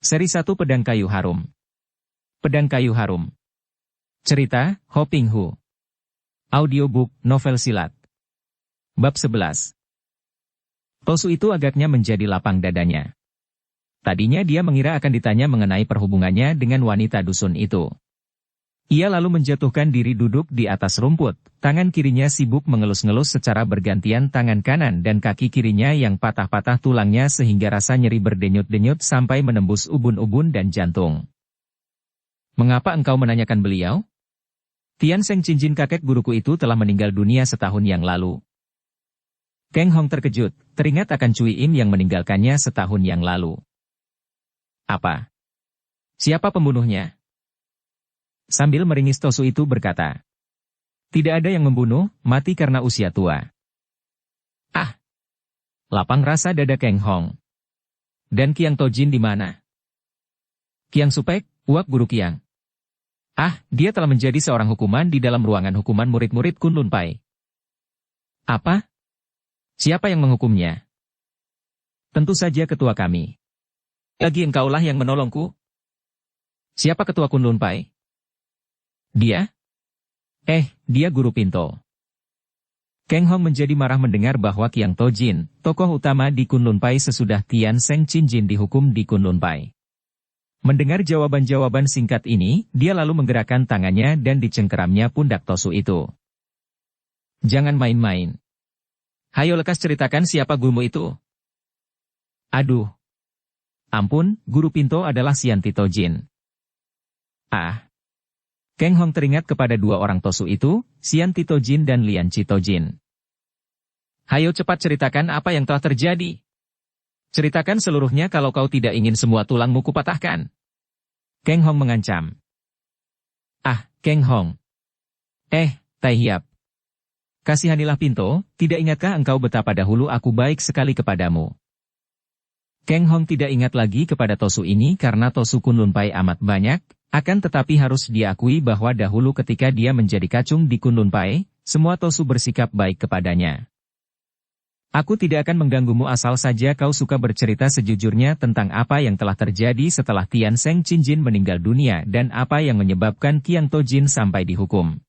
Seri 1 Pedang Kayu Harum. Pedang Kayu Harum. Cerita, Ho Ping Hu. Audiobook, novel silat. Bab 11. Tosu itu agaknya menjadi lapang dadanya. Tadinya dia mengira akan ditanya mengenai perhubungannya dengan wanita dusun itu. Ia lalu menjatuhkan diri duduk di atas rumput, tangan kirinya sibuk mengelus-ngelus secara bergantian tangan kanan dan kaki kirinya yang patah-patah tulangnya sehingga rasa nyeri berdenyut-denyut sampai menembus ubun-ubun dan jantung. "Mengapa engkau menanyakan beliau?" "Tian Seng Cincin kakek guruku itu telah meninggal dunia setahun yang lalu." Keng Hong terkejut, teringat akan Cui Im yang meninggalkannya setahun yang lalu. "Apa? Siapa pembunuhnya?" Sambil meringis Tosu itu berkata, "Tidak ada yang membunuh, mati karena usia tua." "Ah!" Lapang rasa dada Keng Hong. "Dan Kiang Tojin di mana?" "Kiang Supek, uak guru Kiang." "Ah, dia telah menjadi seorang hukuman di dalam ruangan hukuman murid-murid Kunlun Pai." "Apa? Siapa yang menghukumnya?" "Tentu saja ketua kami." "Lagi engkaulah yang menolongku?" "Siapa ketua Kunlun Pai?" "Dia? Dia guru Pinto." Keng Hong menjadi marah mendengar bahwa Kiang Tojin, tokoh utama di Kunlun Pai sesudah Tian Seng Cincin dihukum di Kunlun Pai. Mendengar jawaban-jawaban singkat ini, dia lalu menggerakkan tangannya dan dicengkeramnya pundak Tosu itu. "Jangan main-main. Hayo lekas ceritakan siapa gurumu itu." "Aduh. Ampun, guru Pinto adalah Sianti Tojin." "Ah." Keng Hong teringat kepada dua orang Tosu itu, Sianti Tojin dan Lian Chi Tojin. "Hayo cepat ceritakan apa yang telah terjadi. Ceritakan seluruhnya kalau kau tidak ingin semua tulangmu kupatahkan." Keng Hong mengancam. "Ah, Keng Hong. Tai Hiap. Kasihanilah Pinto, tidak ingatkah engkau betapa dahulu aku baik sekali kepadamu?" Keng Hong tidak ingat lagi kepada Tosu ini karena Tosu Kunlun Pai amat banyak, akan tetapi harus diakui bahwa dahulu ketika dia menjadi kacung di Kunlun Pai, semua Tosu bersikap baik kepadanya. "Aku tidak akan mengganggumu asal saja kau suka bercerita sejujurnya tentang apa yang telah terjadi setelah Tian Seng Cincin meninggal dunia dan apa yang menyebabkan Kiang Tojin sampai dihukum."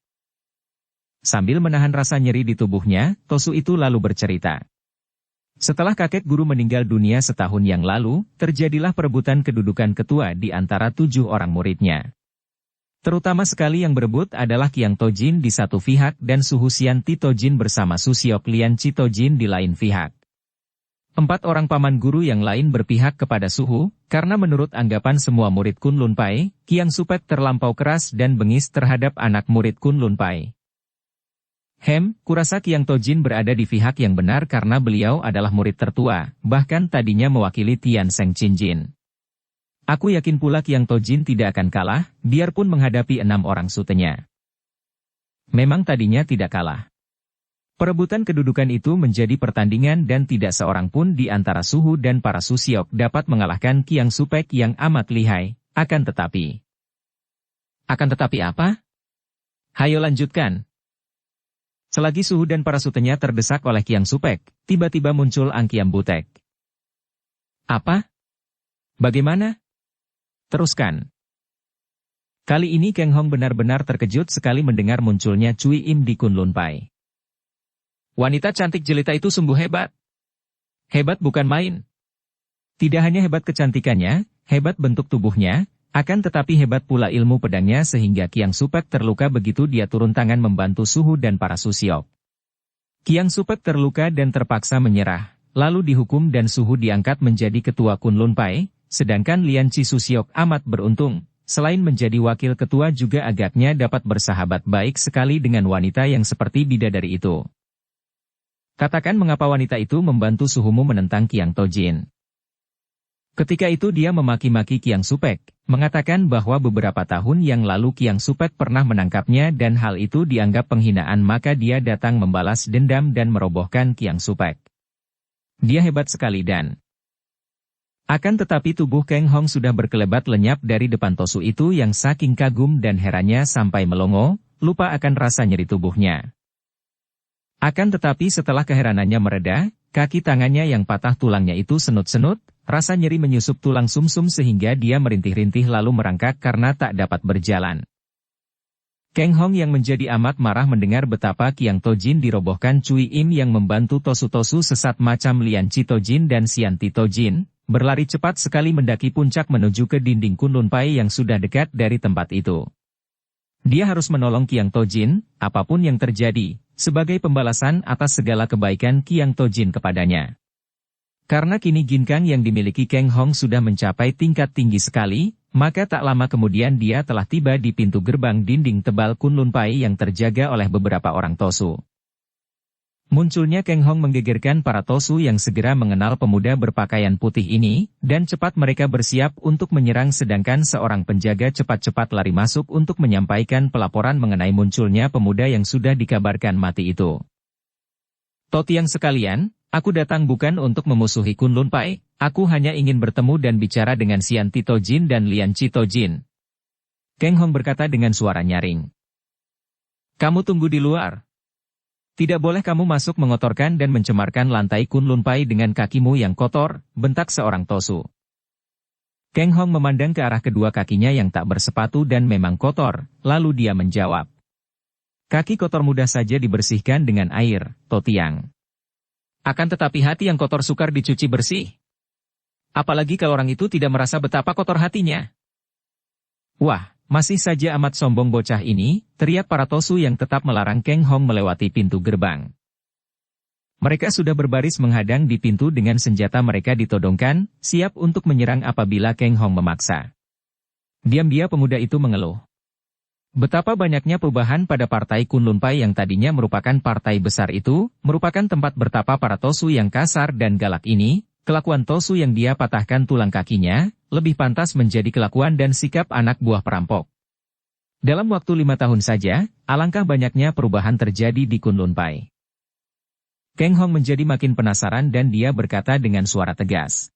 Sambil menahan rasa nyeri di tubuhnya, Tosu itu lalu bercerita. Setelah kakek guru meninggal dunia setahun yang lalu, terjadilah perebutan kedudukan ketua di antara 7 orang muridnya. Terutama sekali yang berebut adalah Kiang Tojin di satu pihak dan Suhu Sianti Tojin bersama Susiok Lian Chi Tojin di lain pihak. 4 orang paman guru yang lain berpihak kepada Suhu, karena menurut anggapan semua murid Kunlun Pai, Kiang Supek terlampau keras dan bengis terhadap anak murid Kunlun Pai. Kurasa Kiang Tojin berada di pihak yang benar karena beliau adalah murid tertua, bahkan tadinya mewakili Tian Seng Cincin. Aku yakin pula Kiang Tojin tidak akan kalah, biarpun menghadapi 6 orang sutenya. Memang tadinya tidak kalah. Perebutan kedudukan itu menjadi pertandingan dan tidak seorang pun di antara Suhu dan para Susiok dapat mengalahkan Kiang Supek yang amat lihai, akan tetapi apa? Hayo lanjutkan. Selagi Suhu dan para sutenya terdesak oleh Kiang Supek, tiba-tiba muncul Ang Kiam Butek. "Apa? Bagaimana? Teruskan." Kali ini Keng Hong benar-benar terkejut sekali mendengar munculnya Cui Im di Kunlun Pai. "Wanita cantik jelita itu sungguh hebat. Hebat bukan main. Tidak hanya hebat kecantikannya, hebat bentuk tubuhnya, akan tetapi hebat pula ilmu pedangnya sehingga Kiang Supek terluka begitu dia turun tangan membantu Suhu dan para Susiok. Kiang Supek terluka dan terpaksa menyerah, lalu dihukum dan Suhu diangkat menjadi ketua Kunlun Pai, sedangkan Lian Chi Susiok amat beruntung, selain menjadi wakil ketua juga agaknya dapat bersahabat baik sekali dengan wanita yang seperti bidadari itu. Katakan mengapa wanita itu membantu Suhumu menentang Kiang Tojin." Ketika itu dia memaki-maki Kiang Supek, mengatakan bahwa beberapa tahun yang lalu Kiang Supek pernah menangkapnya dan hal itu dianggap penghinaan maka dia datang membalas dendam dan merobohkan Kiang Supek. Dia hebat sekali dan... Akan tetapi tubuh Keng Hong sudah berkelebat lenyap dari depan Tosu itu yang saking kagum dan herannya sampai melongo, lupa akan rasa nyeri tubuhnya. Akan tetapi setelah keheranannya mereda, kaki tangannya yang patah tulangnya itu senut-senut, rasa nyeri menyusup tulang sumsum sehingga dia merintih-rintih lalu merangkak karena tak dapat berjalan. Kang Hong yang menjadi amat marah mendengar betapa Qiang Tojin dirobohkan Cui Im yang membantu tosu-tosu sesat macam Lian Chi Tojin dan Xian Ti Tojin, berlari cepat sekali mendaki puncak menuju ke dinding Kunlun Pai yang sudah dekat dari tempat itu. Dia harus menolong Qiang Tojin, apapun yang terjadi, sebagai pembalasan atas segala kebaikan Qiang Tojin kepadanya. Karena kini ginkang yang dimiliki Kang Hong sudah mencapai tingkat tinggi sekali, maka tak lama kemudian dia telah tiba di pintu gerbang dinding tebal Kunlun Pai yang terjaga oleh beberapa orang tosu. Munculnya Kang Hong menggegerkan para tosu yang segera mengenal pemuda berpakaian putih ini, dan cepat mereka bersiap untuk menyerang sedangkan seorang penjaga cepat-cepat lari masuk untuk menyampaikan pelaporan mengenai munculnya pemuda yang sudah dikabarkan mati itu. Totiang sekalian, aku datang bukan untuk memusuhi Kunlun Pai, aku hanya ingin bertemu dan bicara dengan Xian Ti Tojin dan Lian Chi Tojin. Kang Hong berkata dengan suara nyaring. Kamu tunggu di luar. Tidak boleh kamu masuk mengotorkan dan mencemarkan lantai Kunlun Pai dengan kakimu yang kotor, bentak seorang tosu. Kang Hong memandang ke arah kedua kakinya yang tak bersepatu dan memang kotor, lalu dia menjawab. Kaki kotor mudah saja dibersihkan dengan air, Totiang. Akan tetapi hati yang kotor sukar dicuci bersih. Apalagi kalau orang itu tidak merasa betapa kotor hatinya. Wah, masih saja amat sombong bocah ini, teriak para tosu yang tetap melarang Kang Hong melewati pintu gerbang. Mereka sudah berbaris menghadang di pintu dengan senjata mereka ditodongkan, siap untuk menyerang apabila Kang Hong memaksa. Diam-diam pemuda itu mengeluh. Betapa banyaknya perubahan pada partai Kunlun Pai yang tadinya merupakan partai besar itu, merupakan tempat bertapa para tosu yang kasar dan galak ini, kelakuan tosu yang dia patahkan tulang kakinya, lebih pantas menjadi kelakuan dan sikap anak buah perampok. Dalam waktu 5 tahun saja, alangkah banyaknya perubahan terjadi di Kunlun Pai. Kang Hong menjadi makin penasaran dan dia berkata dengan suara tegas.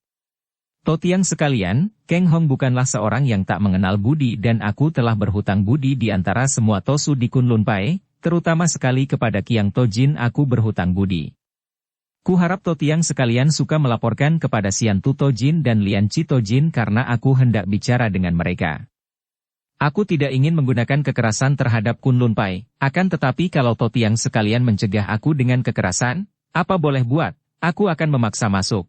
Totiang sekalian, Kang Hong bukanlah seorang yang tak mengenal budi dan aku telah berhutang budi di antara semua tosu di Kunlun Pai, terutama sekali kepada Qiang Tojin aku berhutang budi. Kuharap Totiang sekalian suka melaporkan kepada Xian Tu Tojin dan Lian Chi Tojin karena aku hendak bicara dengan mereka. Aku tidak ingin menggunakan kekerasan terhadap Kunlun Pai, akan tetapi kalau Totiang sekalian mencegah aku dengan kekerasan, apa boleh buat, aku akan memaksa masuk.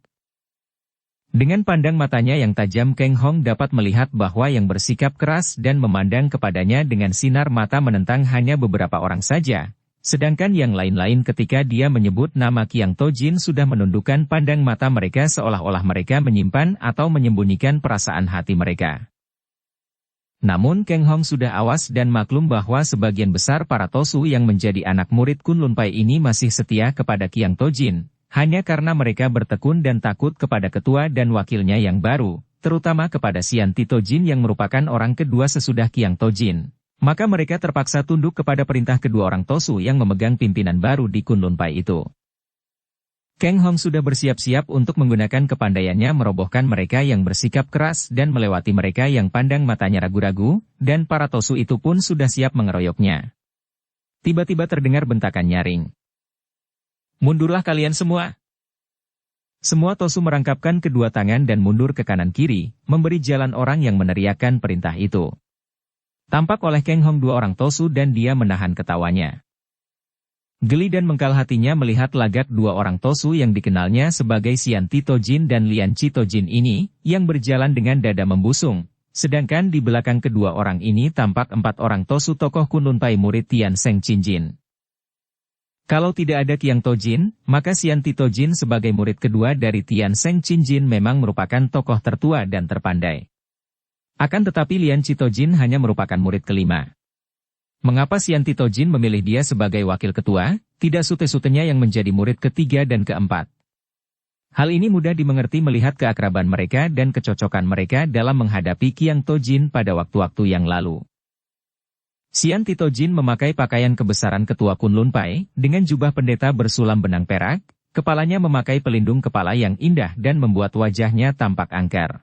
Dengan pandang matanya yang tajam Kang Hong dapat melihat bahwa yang bersikap keras dan memandang kepadanya dengan sinar mata menentang hanya beberapa orang saja. Sedangkan yang lain-lain ketika dia menyebut nama Qiang Tojin sudah menundukkan pandang mata mereka seolah-olah mereka menyimpan atau menyembunyikan perasaan hati mereka. Namun Kang Hong sudah awas dan maklum bahwa sebagian besar para tosu yang menjadi anak murid Kunlun Pai ini masih setia kepada Qiang Tojin, hanya karena mereka bertekun dan takut kepada ketua dan wakilnya yang baru, terutama kepada Xian Ti Tojin yang merupakan orang kedua sesudah Qiang Tojin. Maka mereka terpaksa tunduk kepada perintah kedua orang tosu yang memegang pimpinan baru di Kunlun Pai itu. Kang Hong sudah bersiap-siap untuk menggunakan kepandaiannya merobohkan mereka yang bersikap keras dan melewati mereka yang pandang matanya ragu-ragu, dan para tosu itu pun sudah siap mengeroyoknya. Tiba-tiba terdengar bentakan nyaring. Mundurlah kalian semua. Semua tosu merangkapkan kedua tangan dan mundur ke kanan-kiri, memberi jalan orang yang meneriakkan perintah itu. Tampak oleh Kang Hong dua orang tosu dan dia menahan ketawanya. Geli dan mengkal hatinya melihat lagak dua orang tosu yang dikenalnya sebagai Xian Ti Tojin dan Lian Chi Tojin ini, yang berjalan dengan dada membusung, sedangkan di belakang kedua orang ini tampak 4 orang tosu tokoh Kunlun Pai murid Tian Seng Qinjin. Kalau tidak ada Qiang Tojin, maka Xian Ti Tojin sebagai murid kedua dari Tian Seng Qinjin memang merupakan tokoh tertua dan terpandai. Akan tetapi Lian Chi Tojin hanya merupakan murid kelima. Mengapa Xian Ti Tojin memilih dia sebagai wakil ketua, tidak sute-sutenya yang menjadi murid ketiga dan keempat? Hal ini mudah dimengerti melihat keakraban mereka dan kecocokan mereka dalam menghadapi Qiang Tojin pada waktu-waktu yang lalu. Xian Ti Tojin memakai pakaian kebesaran ketua Kunlun Pai, dengan jubah pendeta bersulam benang perak, kepalanya memakai pelindung kepala yang indah dan membuat wajahnya tampak angker.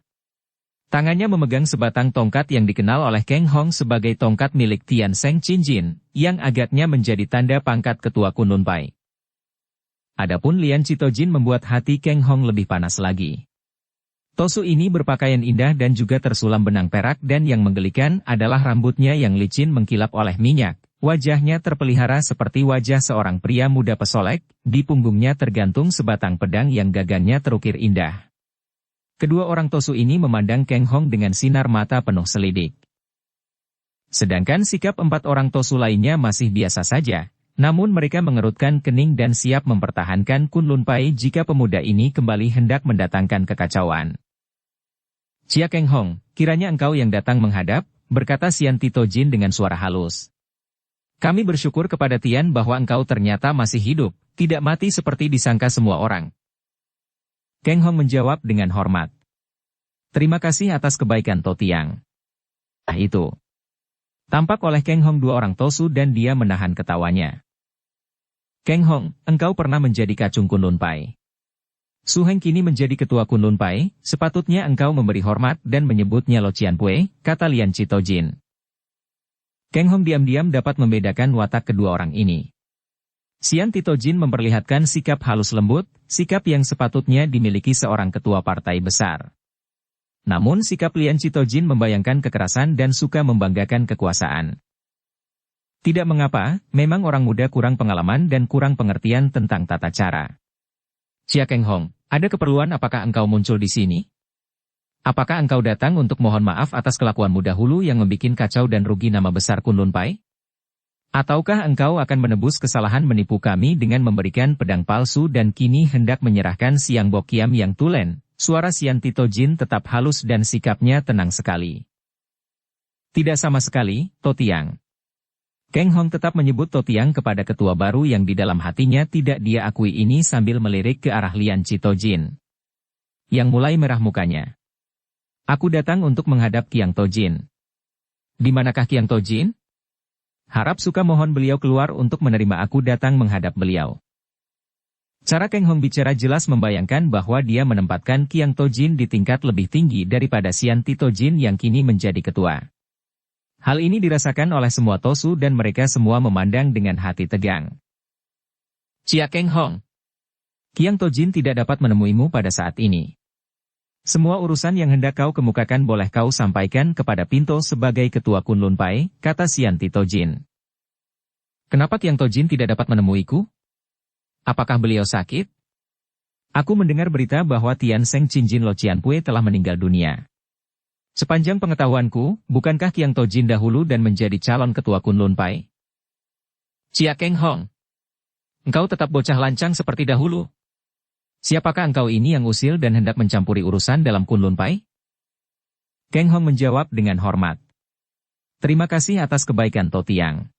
Tangannya memegang sebatang tongkat yang dikenal oleh Kang Hong sebagai tongkat milik Tian Seng Qinjin, yang agaknya menjadi tanda pangkat ketua Kunlun Pai. Adapun Lian Chi Tojin membuat hati Kang Hong lebih panas lagi. Tosu ini berpakaian indah dan juga tersulam benang perak dan yang menggelikan adalah rambutnya yang licin mengkilap oleh minyak. Wajahnya terpelihara seperti wajah seorang pria muda pesolek, di punggungnya tergantung sebatang pedang yang gagannya terukir indah. Kedua orang Tosu ini memandang Kang Hong dengan sinar mata penuh selidik. Sedangkan sikap 4 orang Tosu lainnya masih biasa saja, namun mereka mengerutkan kening dan siap mempertahankan Kunlun Pai jika pemuda ini kembali hendak mendatangkan kekacauan. "Cia Kang Hong, kiranya engkau yang datang menghadap," berkata Sian Tito Jin dengan suara halus. "Kami bersyukur kepada Tian bahwa engkau ternyata masih hidup, tidak mati seperti disangka semua orang." Kang Hong menjawab dengan hormat. "Terima kasih atas kebaikan To Tiang." Itu. Tampak oleh Kang Hong 2 orang Tosu dan dia menahan ketawanya. "Kang Hong, engkau pernah menjadi kacung Kunlun Pai. Su Heng kini menjadi ketua Kunlun Pai, sepatutnya engkau memberi hormat dan menyebutnya Lo Cian Pue," kata Lian Cito Jin. Kang Hong diam-diam dapat membedakan watak kedua orang ini. Sian Tito Jin memperlihatkan sikap halus lembut, sikap yang sepatutnya dimiliki seorang ketua partai besar. Namun sikap Lian Cito Jin membayangkan kekerasan dan suka membanggakan kekuasaan. Tidak mengapa, memang orang muda kurang pengalaman dan kurang pengertian tentang tata cara. "Cia Kang Hong, ada keperluan apakah engkau muncul di sini? Apakah engkau datang untuk mohon maaf atas kelakuanmu dahulu yang membuat kacau dan rugi nama besar Kunlun Pai? Ataukah engkau akan menebus kesalahan menipu kami dengan memberikan pedang palsu dan kini hendak menyerahkan Siang Bok Kiam yang tulen?" Suara Sian Tito Jin tetap halus dan sikapnya tenang sekali. "Tidak sama sekali, To Tiang." Kang Hong tetap menyebut To Tiang kepada ketua baru yang di dalam hatinya tidak dia akui ini sambil melirik ke arah Lian Cito Jin, yang mulai merah mukanya. "Aku datang untuk menghadap Kiang To Jin." "Di manakah Kiang To Jin?" "Harap suka mohon beliau keluar untuk menerima aku datang menghadap beliau." Cara Kang Hong bicara jelas membayangkan bahwa dia menempatkan Kiang To Jin di tingkat lebih tinggi daripada Sian Tito Jin yang kini menjadi ketua. Hal ini dirasakan oleh semua Tosu dan mereka semua memandang dengan hati tegang. "Cia Kang Hong, Kiang To Jin tidak dapat menemuimu pada saat ini. Semua urusan yang hendak kau kemukakan boleh kau sampaikan kepada Pinto sebagai ketua Kunlun Pai," kata Sian Tito Jin. "Kenapa Kiang To Jin tidak dapat menemuiku? Apakah beliau sakit? Aku mendengar berita bahwa Tian Seng Cinjin Lo Cian Pue telah meninggal dunia. Sepanjang pengetahuanku, bukankah Kiang To Jin dahulu dan menjadi calon ketua Kunlun Pai?" "Cia Kang Hong, engkau tetap bocah lancang seperti dahulu. Siapakah engkau ini yang usil dan hendak mencampuri urusan dalam Kunlun Pai?" Kang Hong menjawab dengan hormat. "Terima kasih atas kebaikan To Tiang.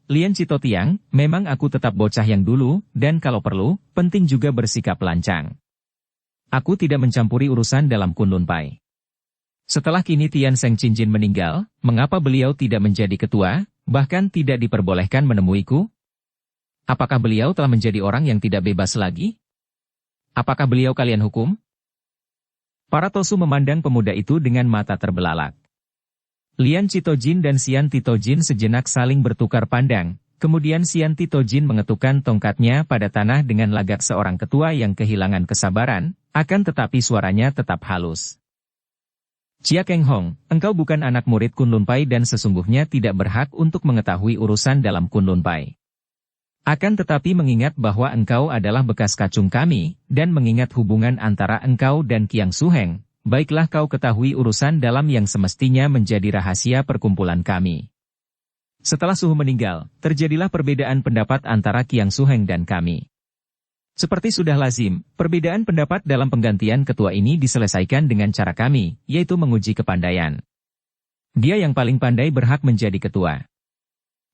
Lian Cito Tiang, memang aku tetap bocah yang dulu, dan kalau perlu, penting juga bersikap lancang. Aku tidak mencampuri urusan dalam Kunlun Pai. Setelah kini Tian Seng Cinjin meninggal, mengapa beliau tidak menjadi ketua, bahkan tidak diperbolehkan menemuiku? Apakah beliau telah menjadi orang yang tidak bebas lagi? Apakah beliau kalian hukum?" Para Tosu memandang pemuda itu dengan mata terbelalak. Lian Cito Jin dan Sian Tito Jin sejenak saling bertukar pandang, kemudian Sian Tito Jin mengetukkan tongkatnya pada tanah dengan lagak seorang ketua yang kehilangan kesabaran, akan tetapi suaranya tetap halus. "Cia Kang Hong, engkau bukan anak murid Kunlun Pai dan sesungguhnya tidak berhak untuk mengetahui urusan dalam Kunlun Pai. Akan tetapi mengingat bahwa engkau adalah bekas kacung kami, dan mengingat hubungan antara engkau dan Kiang Su Heng, baiklah kau ketahui urusan dalam yang semestinya menjadi rahasia perkumpulan kami. Setelah Suhu meninggal, terjadilah perbedaan pendapat antara Kiang Su Heng dan kami. Seperti sudah lazim, perbedaan pendapat dalam penggantian ketua ini diselesaikan dengan cara kami, yaitu menguji kepandaian. Dia yang paling pandai berhak menjadi ketua.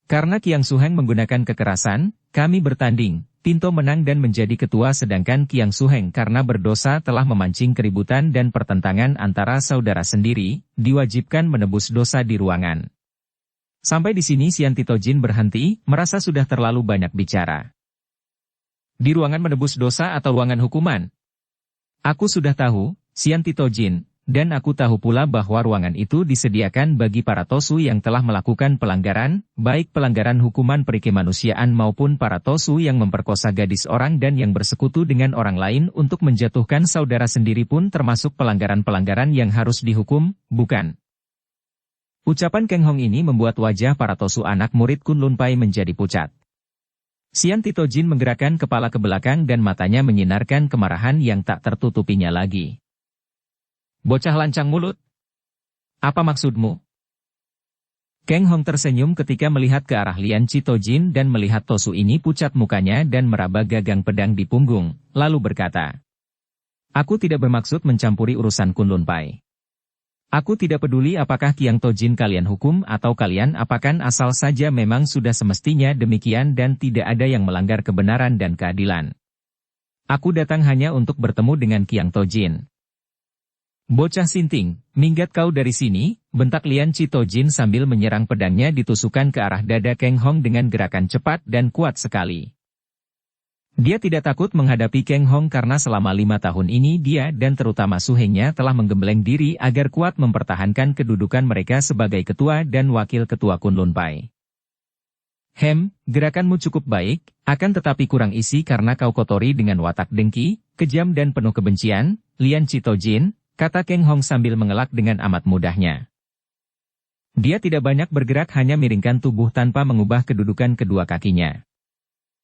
Karena Kiang Su Heng menggunakan kekerasan, kami bertanding. Pinto menang dan menjadi ketua sedangkan Kiang Su Heng karena berdosa telah memancing keributan dan pertentangan antara saudara sendiri, diwajibkan menebus dosa di ruangan." Sampai di sini Sian Tito Jin berhenti, merasa sudah terlalu banyak bicara. "Di ruangan menebus dosa atau ruangan hukuman?" "Aku sudah tahu, Sian Tito Jin, dan aku tahu pula bahwa ruangan itu disediakan bagi para tosu yang telah melakukan pelanggaran, baik pelanggaran hukuman perikemanusiaan maupun para tosu yang memperkosa gadis orang dan yang bersekutu dengan orang lain untuk menjatuhkan saudara sendiri pun termasuk pelanggaran-pelanggaran yang harus dihukum, bukan? Ucapan Keng Hong ini membuat wajah para tosu anak murid Kunlun Pai menjadi pucat. Xian Titojin menggerakkan kepala ke belakang dan matanya menyinarkan kemarahan yang tak tertutupinya lagi. Bocah lancang mulut. Apa maksudmu? Keng Hong tersenyum ketika melihat ke arah Lian Chitojin dan melihat tosu ini pucat mukanya dan meraba gagang pedang di punggung, lalu berkata, "Aku tidak bermaksud mencampuri urusan Kunlun Pai. Aku tidak peduli apakah Kiang Tojin kalian hukum atau kalian apakan asal saja memang sudah semestinya demikian dan tidak ada yang melanggar kebenaran dan keadilan. Aku datang hanya untuk bertemu dengan Kiang Tojin." "Bocah sinting, minggat kau dari sini," bentak Lian Chitojin sambil menyerang pedangnya ditusukkan ke arah dada Keng Hong dengan gerakan cepat dan kuat sekali. Dia tidak takut menghadapi Keng Hong karena selama 5 tahun ini dia dan terutama suhengnya telah menggembleng diri agar kuat mempertahankan kedudukan mereka sebagai ketua dan wakil ketua Kunlun Pai. Gerakanmu cukup baik, akan tetapi kurang isi karena kau kotori dengan watak dengki, kejam dan penuh kebencian, Lian Chitojin," kata Keng Hong sambil mengelak dengan amat mudahnya. Dia tidak banyak bergerak hanya miringkan tubuh tanpa mengubah kedudukan kedua kakinya.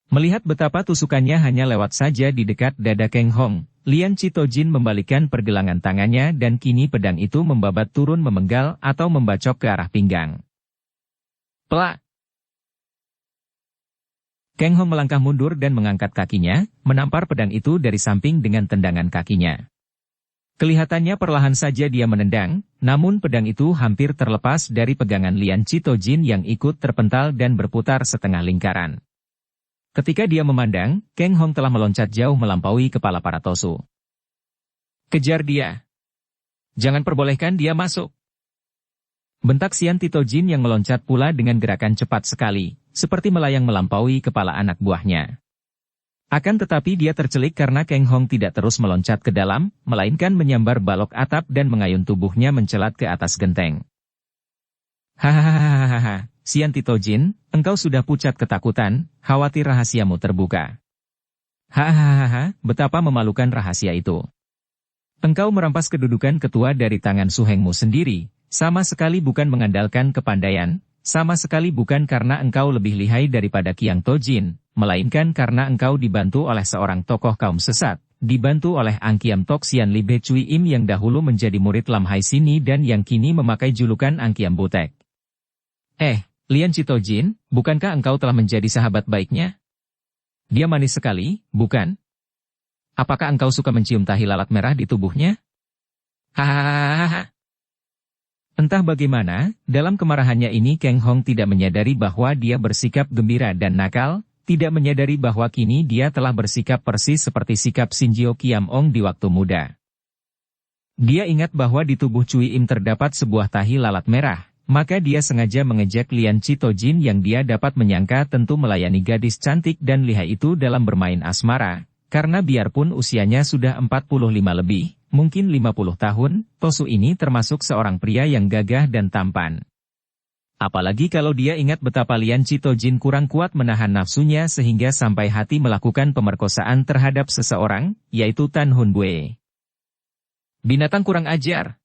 Melihat betapa tusukannya hanya lewat saja di dekat dada Keng Hong, Lian Chitojin membalikkan pergelangan tangannya dan kini pedang itu membabat turun memenggal atau membacok ke arah pinggang. Plak! Keng Hong melangkah mundur dan mengangkat kakinya, menampar pedang itu dari samping dengan tendangan kakinya. Kelihatannya perlahan saja dia menendang, namun pedang itu hampir terlepas dari pegangan Lian Chitojin yang ikut terpental dan berputar setengah lingkaran. Ketika dia memandang, Keng Hong telah meloncat jauh melampaui kepala para tosu. "Kejar dia! Jangan perbolehkan dia masuk!" Bentak Xian Titojin yang meloncat pula dengan gerakan cepat sekali, seperti melayang melampaui kepala anak buahnya. Akan tetapi dia tercelik karena Keng Hong tidak terus meloncat ke dalam, melainkan menyambar balok atap dan mengayun tubuhnya mencelat ke atas genteng. "Hahaha, Xian Titojin, engkau sudah pucat ketakutan, khawatir rahasiamu terbuka. Hahaha, betapa memalukan rahasia itu. Engkau merampas kedudukan ketua dari tangan suhengmu sendiri, sama sekali bukan mengandalkan kepandaian, sama sekali bukan karena engkau lebih lihai daripada Kiang Tojin, melainkan karena engkau dibantu oleh seorang tokoh kaum sesat, dibantu oleh Angkiam Tok Xian Li Be Cui Im yang dahulu menjadi murid Lam Hai Sini dan yang kini memakai julukan Angkiam Butek. Lian Chitojin, bukankah engkau telah menjadi sahabat baiknya? Dia manis sekali, bukan? Apakah engkau suka mencium tahi lalat merah di tubuhnya?" Hahaha. Entah bagaimana, dalam kemarahannya ini Keng Hong tidak menyadari bahwa dia bersikap gembira dan nakal, tidak menyadari bahwa kini dia telah bersikap persis seperti sikap Shinjio Kiam Ong di waktu muda. Dia ingat bahwa di tubuh Cui Im terdapat sebuah tahi lalat merah. Maka dia sengaja mengejek Lian Chitojin yang dia dapat menyangka tentu melayani gadis cantik dan lihai itu dalam bermain asmara, karena biarpun usianya sudah 45 lebih, mungkin 50 tahun, tosu ini termasuk seorang pria yang gagah dan tampan. Apalagi kalau dia ingat betapa Lian Chitojin kurang kuat menahan nafsunya sehingga sampai hati melakukan pemerkosaan terhadap seseorang, yaitu Tan Hun Bue. Binatang kurang ajar!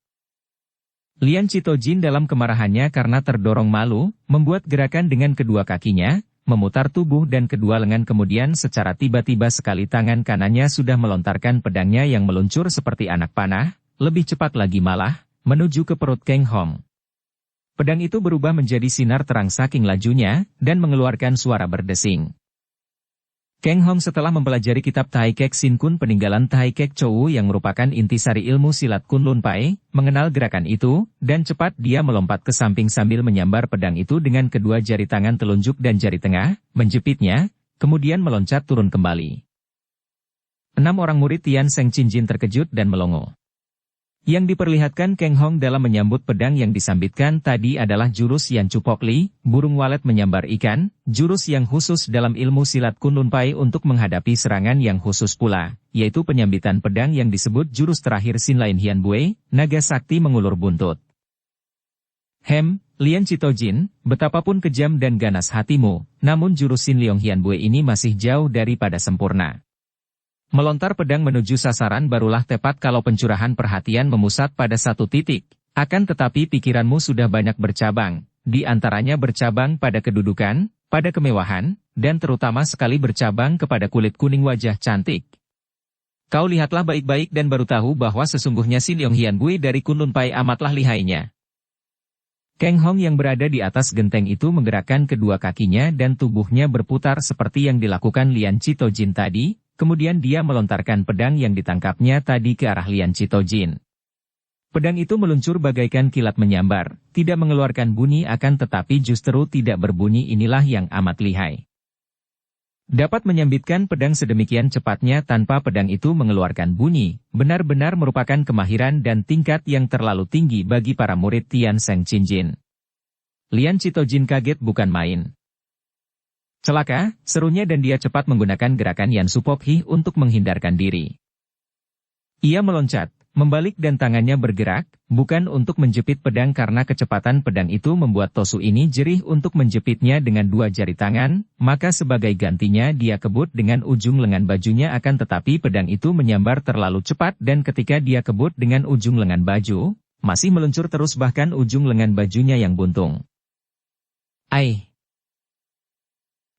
Lian Chitojin dalam kemarahannya karena terdorong malu, membuat gerakan dengan kedua kakinya, memutar tubuh dan kedua lengan kemudian secara tiba-tiba sekali tangan kanannya sudah melontarkan pedangnya yang meluncur seperti anak panah, lebih cepat lagi malah, menuju ke perut Keng Hong. Pedang itu berubah menjadi sinar terang saking lajunya, dan mengeluarkan suara berdesing. Keng Hong setelah mempelajari kitab Tai Kek Sin Kun peninggalan Tai Kek Chowu yang merupakan intisari ilmu silat Kunlun Pai, mengenal gerakan itu, dan cepat dia melompat ke samping sambil menyambar pedang itu dengan kedua jari tangan telunjuk dan jari tengah, menjepitnya, kemudian meloncat turun kembali. 6 orang murid Tian Seng Chin Jin terkejut dan melongo. Yang diperlihatkan Kang Hong dalam menyambut pedang yang disambitkan tadi adalah jurus Yan Chu Pok Li, burung walet menyambar ikan, jurus yang khusus dalam ilmu silat Kunlun Pai untuk menghadapi serangan yang khusus pula, yaitu penyambitan pedang yang disebut jurus terakhir Sin Lain Hian Bue, naga sakti mengulur buntut. Lian Citojin, betapapun kejam dan ganas hatimu, namun jurus Sin Leong Hian Bue ini masih jauh daripada sempurna. Melontar pedang menuju sasaran barulah tepat kalau pencurahan perhatian memusat pada satu titik, akan tetapi pikiranmu sudah banyak bercabang, di antaranya bercabang pada kedudukan, pada kemewahan, dan terutama sekali bercabang kepada kulit kuning wajah cantik. Kau lihatlah baik-baik dan baru tahu bahwa sesungguhnya Sin Leong Hian Bue dari Kunlun Pai amatlah lihainya. Kang Hong yang berada di atas genteng itu menggerakkan kedua kakinya dan tubuhnya berputar seperti yang dilakukan Lian Citojin tadi. Kemudian dia melontarkan pedang yang ditangkapnya tadi ke arah Lian Citojin. Pedang itu meluncur bagaikan kilat menyambar, tidak mengeluarkan bunyi akan tetapi justru tidak berbunyi inilah yang amat lihai. Dapat menyambitkan pedang sedemikian cepatnya tanpa pedang itu mengeluarkan bunyi, benar-benar merupakan kemahiran dan tingkat yang terlalu tinggi bagi para murid Tian Seng Qinjin. Lian Citojin kaget bukan main. Celaka, serunya dan dia cepat menggunakan gerakan Yan Su Pok Hi untuk menghindarkan diri. Ia meloncat, membalik dan tangannya bergerak, bukan untuk menjepit pedang karena kecepatan pedang itu membuat Tosu ini jerih untuk menjepitnya dengan dua jari tangan, maka sebagai gantinya dia kebut dengan ujung lengan bajunya akan tetapi pedang itu menyambar terlalu cepat dan ketika dia kebut dengan ujung lengan baju, masih meluncur terus bahkan ujung lengan bajunya yang buntung.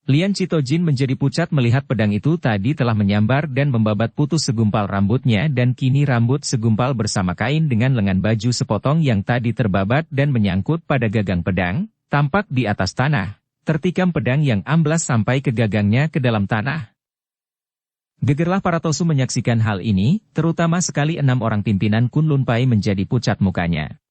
Lian Citojin menjadi pucat melihat pedang itu tadi telah menyambar dan membabat putus segumpal rambutnya dan kini rambut segumpal bersama kain dengan lengan baju sepotong yang tadi terbabat dan menyangkut pada gagang pedang, tampak di atas tanah, tertikam pedang yang amblas sampai ke gagangnya ke dalam tanah. Gegerlah para Tosu menyaksikan hal ini, terutama sekali 6 orang pimpinan Kunlun Pai menjadi pucat mukanya.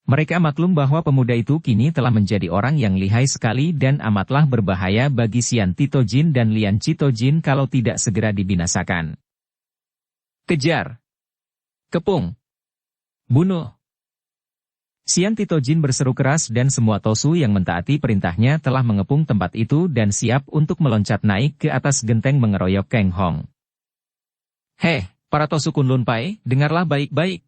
Mereka maklum bahwa pemuda itu kini telah menjadi orang yang lihai sekali dan amatlah berbahaya bagi Sian Titojin dan Lian Citojin kalau tidak segera dibinasakan. Kejar! Kepung! Bunuh! Sian Titojin berseru keras dan semua Tosu yang mentaati perintahnya telah mengepung tempat itu dan siap untuk meloncat naik ke atas genteng mengeroyok Kang Hong. Para Tosu Kunlun Pai, dengarlah baik-baik.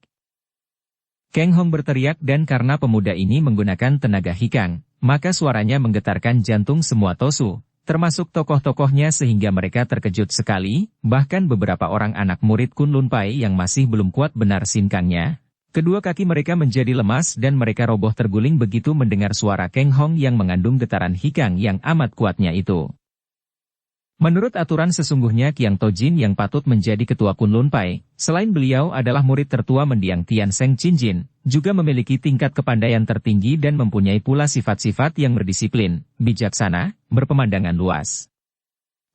Kang Hong berteriak dan karena pemuda ini menggunakan tenaga hikang, maka suaranya menggetarkan jantung semua Tosu, termasuk tokoh-tokohnya sehingga mereka terkejut sekali, bahkan beberapa orang anak murid Kunlun Pai yang masih belum kuat benar sinkangnya. Kedua kaki mereka menjadi lemas dan mereka roboh terguling begitu mendengar suara Kang Hong yang mengandung getaran hikang yang amat kuatnya itu. Menurut aturan sesungguhnya Qiang Tojin yang patut menjadi ketua Kunlun Pai, selain beliau adalah murid tertua mendiang Tian Seng Qinjin, juga memiliki tingkat kepandaian tertinggi dan mempunyai pula sifat-sifat yang berdisiplin, bijaksana, berpemandangan luas.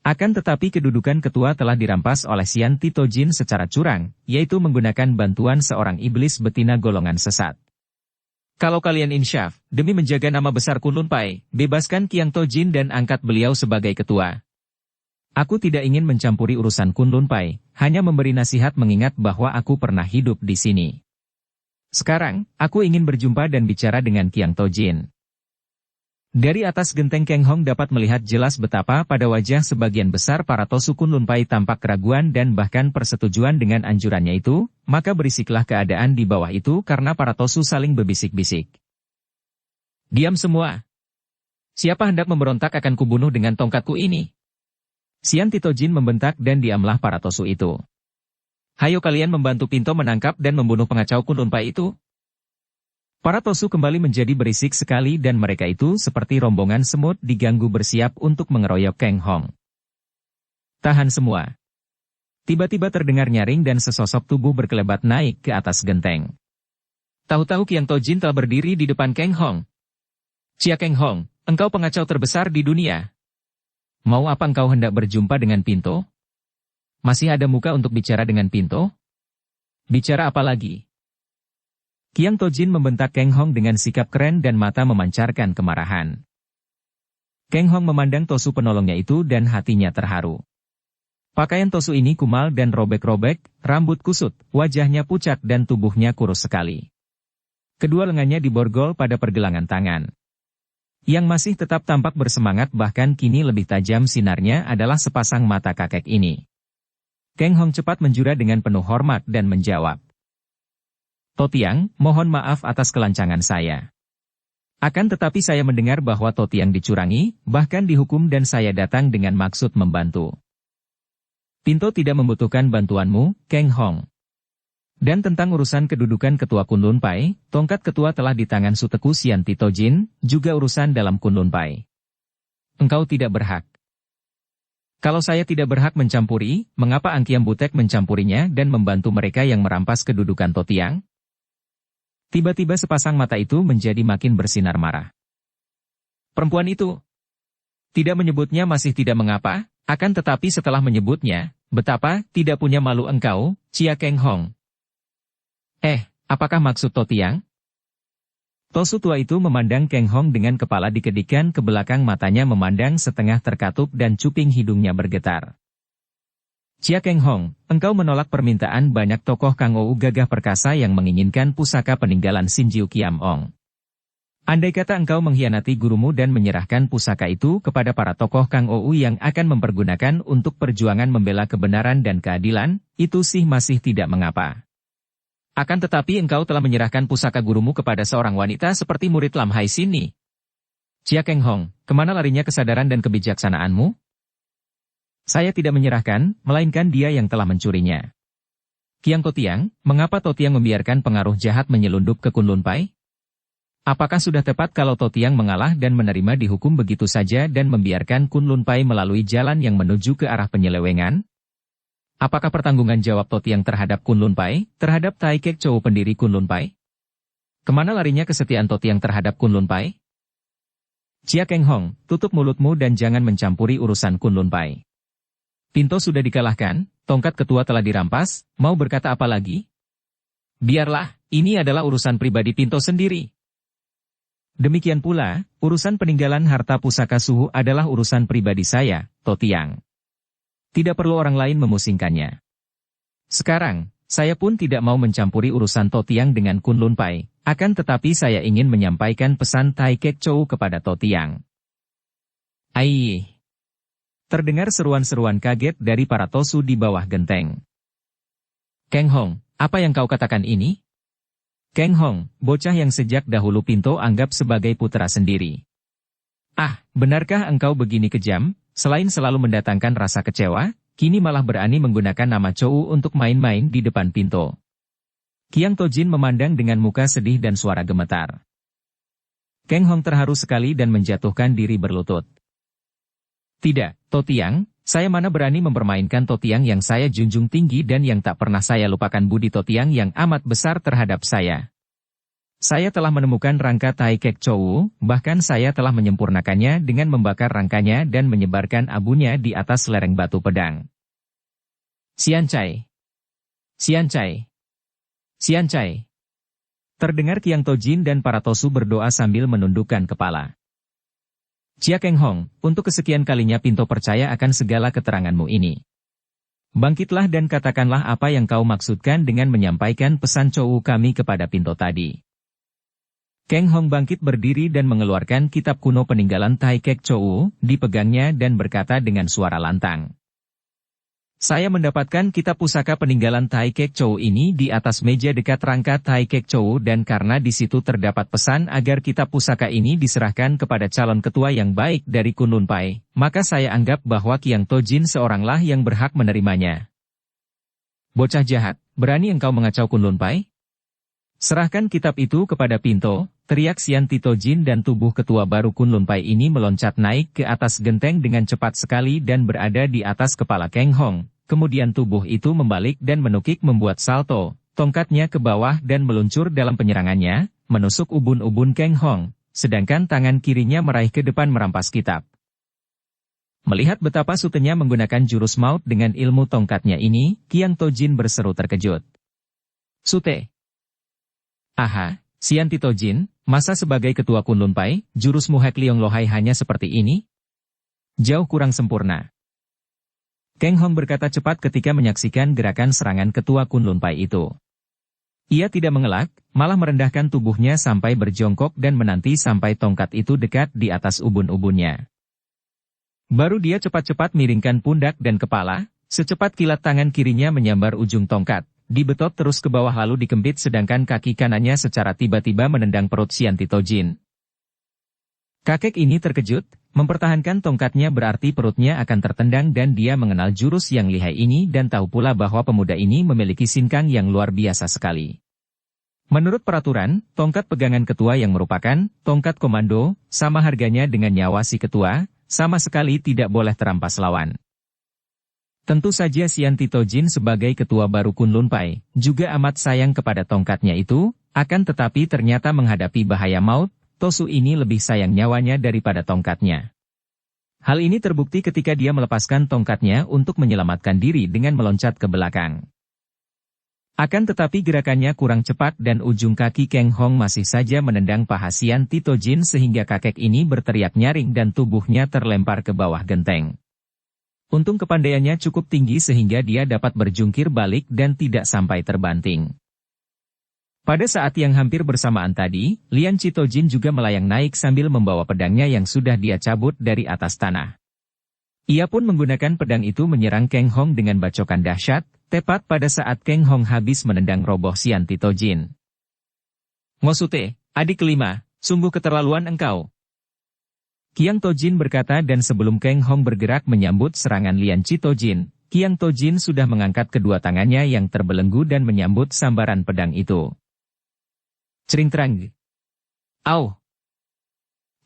Akan tetapi kedudukan ketua telah dirampas oleh Sian Titojin secara curang, yaitu menggunakan bantuan seorang iblis betina golongan sesat. Kalau kalian insyaf, demi menjaga nama besar Kunlun Pai, bebaskan Qiang Tojin dan angkat beliau sebagai ketua. Aku tidak ingin mencampuri urusan Kunlun Pai, hanya memberi nasihat mengingat bahwa aku pernah hidup di sini. Sekarang, aku ingin berjumpa dan bicara dengan Qiang Tojin. Dari atas genteng Kang Hong dapat melihat jelas betapa pada wajah sebagian besar para Tosu Kunlun Pai tampak keraguan dan bahkan persetujuan dengan anjurannya itu, maka berisiklah keadaan di bawah itu karena para Tosu saling berbisik-bisik. Diam semua! Siapa hendak memberontak akan kubunuh dengan tongkatku ini? Sian Titojin membentak dan diamlah para Tosu itu. Hayo kalian membantu Pinto menangkap dan membunuh pengacau Kunlun Pai itu. Para Tosu kembali menjadi berisik sekali dan mereka itu seperti rombongan semut diganggu bersiap untuk mengeroyok Kang Hong. Tahan semua. Tiba-tiba terdengar nyaring dan sesosok tubuh berkelebat naik ke atas genteng. Tahu-tahu Qiang Tojin telah berdiri di depan Kang Hong. Cia Kang Hong, engkau pengacau terbesar di dunia. Mau apa engkau hendak berjumpa dengan Pinto? Masih ada muka untuk bicara dengan Pinto? Bicara apa lagi? Qiang Tojin membentak Kang Hong dengan sikap keren dan mata memancarkan kemarahan. Kang Hong memandang Tosu penolongnya itu dan hatinya terharu. Pakaian Tosu ini kumal dan robek-robek, rambut kusut, wajahnya pucat dan tubuhnya kurus sekali. Kedua lengannya diborgol pada pergelangan tangan. Yang masih tetap tampak bersemangat bahkan kini lebih tajam sinarnya adalah sepasang mata kakek ini. Kang Hong cepat menjura dengan penuh hormat dan menjawab. Totiang, mohon maaf atas kelancangan saya. Akan tetapi saya mendengar bahwa Totiang dicurangi, bahkan dihukum dan saya datang dengan maksud membantu. Pinto tidak membutuhkan bantuanmu, Kang Hong. Dan tentang urusan kedudukan Ketua Kunlun Pai, tongkat ketua telah di tangan Suteku Sian Tito Jin, juga urusan dalam Kunlun Pai. Engkau tidak berhak. Kalau saya tidak berhak mencampuri, mengapa Angkiam Butek mencampurinya dan membantu mereka yang merampas kedudukan Totiang? Tiba-tiba sepasang mata itu menjadi makin bersinar marah. Perempuan itu tidak menyebutnya masih tidak mengapa, akan tetapi setelah menyebutnya, betapa tidak punya malu engkau, Chia Kang Hong. Apakah maksud Totiang? Tosu tua itu memandang Kang Hong dengan kepala dikedikkan ke belakang matanya memandang setengah terkatup dan cuping hidungnya bergetar. Chia Kang Hong, engkau menolak permintaan banyak tokoh Kang Ou gagah perkasa yang menginginkan pusaka peninggalan Sinjiu Kiam Ong. Andai kata engkau mengkhianati gurumu dan menyerahkan pusaka itu kepada para tokoh Kang Ou yang akan mempergunakan untuk perjuangan membela kebenaran dan keadilan, itu sih masih tidak mengapa. Akan tetapi engkau telah menyerahkan pusaka gurumu kepada seorang wanita seperti murid Lam Hai Sin. Chia Kang Hong, kemana larinya kesadaran dan kebijaksanaanmu? Saya tidak menyerahkan, melainkan dia yang telah mencurinya. Kiang Totiang, mengapa Totiang membiarkan pengaruh jahat menyelundup ke Kunlun Pai? Apakah sudah tepat kalau Totiang mengalah dan menerima dihukum begitu saja dan membiarkan Kunlun Pai melalui jalan yang menuju ke arah penyelewengan? Apakah pertanggungan jawab Totiang terhadap Kunlun Pai, terhadap Tai Kek Chou pendiri Kunlun Pai? Kemana larinya kesetiaan Totiang terhadap Kunlun Pai? Chia Kang Hong, tutup mulutmu dan jangan mencampuri urusan Kunlun Pai. Pinto sudah dikalahkan, tongkat ketua telah dirampas, mau berkata apa lagi? Biarlah, ini adalah urusan pribadi Pinto sendiri. Demikian pula, urusan peninggalan harta pusaka suhu adalah urusan pribadi saya, Totiang. Tidak perlu orang lain memusingkannya. Sekarang, saya pun tidak mau mencampuri urusan Totiang dengan Kunlun Pai, akan tetapi saya ingin menyampaikan pesan Tai Kek Chou kepada Totiang. Ai! Terdengar seruan-seruan kaget dari para Tosu di bawah genteng. Kang Hong, apa yang kau katakan ini? Kang Hong, bocah yang sejak dahulu Pinto anggap sebagai putra sendiri. Benarkah engkau begini kejam, selain selalu mendatangkan rasa kecewa, kini malah berani menggunakan nama Chou untuk main-main di depan Pinto? Kiang Tojin memandang dengan muka sedih dan suara gemetar. Kang Hong terharu sekali dan menjatuhkan diri berlutut. Tidak, Totiang, saya mana berani mempermainkan Totiang yang saya junjung tinggi dan yang tak pernah saya lupakan budi Totiang yang amat besar terhadap saya. Saya telah menemukan rangka Tai Kek Chou, bahkan saya telah menyempurnakannya dengan membakar rangkanya dan menyebarkan abunya di atas lereng batu pedang. Xiancai! Xiancai! Xiancai! Terdengar Kiang Tojin dan para Tosu berdoa sambil menundukkan kepala. Chia Kang Hong, untuk kesekian kalinya Pinto percaya akan segala keteranganmu ini. Bangkitlah dan katakanlah apa yang kau maksudkan dengan menyampaikan pesan Chou kami kepada Pinto tadi. Kang Hong bangkit berdiri dan mengeluarkan kitab kuno peninggalan Tai Kek Chou, dipegangnya dan berkata dengan suara lantang. Saya mendapatkan kitab pusaka peninggalan Tai Kek Chou ini di atas meja dekat rangka Tai Kek Chou dan karena di situ terdapat pesan agar kitab pusaka ini diserahkan kepada calon ketua yang baik dari Kunlun Pai, maka saya anggap bahwa Kiang Tojin seoranglah yang berhak menerimanya. Bocah jahat, berani engkau mengacau Kunlun Pai? Serahkan kitab itu kepada Pinto, teriak Sian Tito Jin dan tubuh ketua baru Kunlun Pai ini meloncat naik ke atas genteng dengan cepat sekali dan berada di atas kepala Kang Hong. Kemudian tubuh itu membalik dan menukik membuat salto, tongkatnya ke bawah dan meluncur dalam penyerangannya, menusuk ubun-ubun Kang Hong, sedangkan tangan kirinya meraih ke depan merampas kitab. Melihat betapa sutenya menggunakan jurus maut dengan ilmu tongkatnya ini, Kiang Tojin berseru terkejut. Sute! Aha, Sian Tito Jin, masa sebagai ketua Kunlun Pai, jurusmu Hek Liong Lohai hanya seperti ini? Jauh kurang sempurna. Kang Hong berkata cepat ketika menyaksikan gerakan serangan ketua Kunlun Pai itu. Ia tidak mengelak, malah merendahkan tubuhnya sampai berjongkok dan menanti sampai tongkat itu dekat di atas ubun-ubunnya. Baru dia cepat-cepat miringkan pundak dan kepala, secepat kilat tangan kirinya menyambar ujung tongkat, dibetot terus ke bawah lalu dikempit sedangkan kaki kanannya secara tiba-tiba menendang perut Xian Titojin. Kakek ini terkejut, mempertahankan tongkatnya berarti perutnya akan tertendang dan dia mengenal jurus yang lihai ini dan tahu pula bahwa pemuda ini memiliki sinkang yang luar biasa sekali. Menurut peraturan, tongkat pegangan ketua yang merupakan tongkat komando, sama harganya dengan nyawa si ketua, sama sekali tidak boleh terampas lawan. Tentu saja Xian Titojin sebagai ketua baru Kunlun Pai, juga amat sayang kepada tongkatnya itu, akan tetapi ternyata menghadapi bahaya maut, Tosu ini lebih sayang nyawanya daripada tongkatnya. Hal ini terbukti ketika dia melepaskan tongkatnya untuk menyelamatkan diri dengan meloncat ke belakang. Akan tetapi gerakannya kurang cepat dan ujung kaki Kang Hong masih saja menendang paha Xian Titojin sehingga kakek ini berteriak nyaring dan tubuhnya terlempar ke bawah genteng. Untung kepandaiannya cukup tinggi sehingga dia dapat berjungkir balik dan tidak sampai terbanting. Pada saat yang hampir bersamaan tadi, Lian Chitojin juga melayang naik sambil membawa pedangnya yang sudah dia cabut dari atas tanah. Ia pun menggunakan pedang itu menyerang Kang Hong dengan bacokan dahsyat, tepat pada saat Kang Hong habis menendang roboh Xian Titojin. "Ngosute, adik kelima, sungguh keterlaluan engkau," Qiang Tojin berkata dan sebelum Kang Hong bergerak menyambut serangan Lian Chitojin, Qiang Tojin sudah mengangkat kedua tangannya yang terbelenggu dan menyambut sambaran pedang itu. Cering-terang. Au!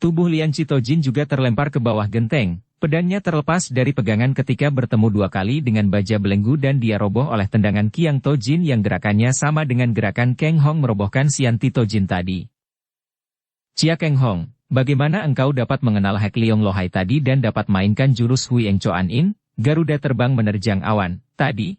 Tubuh Lian Chitojin juga terlempar ke bawah genteng, pedangnya terlepas dari pegangan ketika bertemu dua kali dengan baja belenggu dan dia roboh oleh tendangan Qiang Tojin yang gerakannya sama dengan gerakan Kang Hong merobohkan Xian Titojin tadi. "Cia Kang Hong, bagaimana engkau dapat mengenal Hek Liong Lohai tadi dan dapat mainkan jurus Hui Eng Choan In, Garuda terbang menerjang awan, tadi?"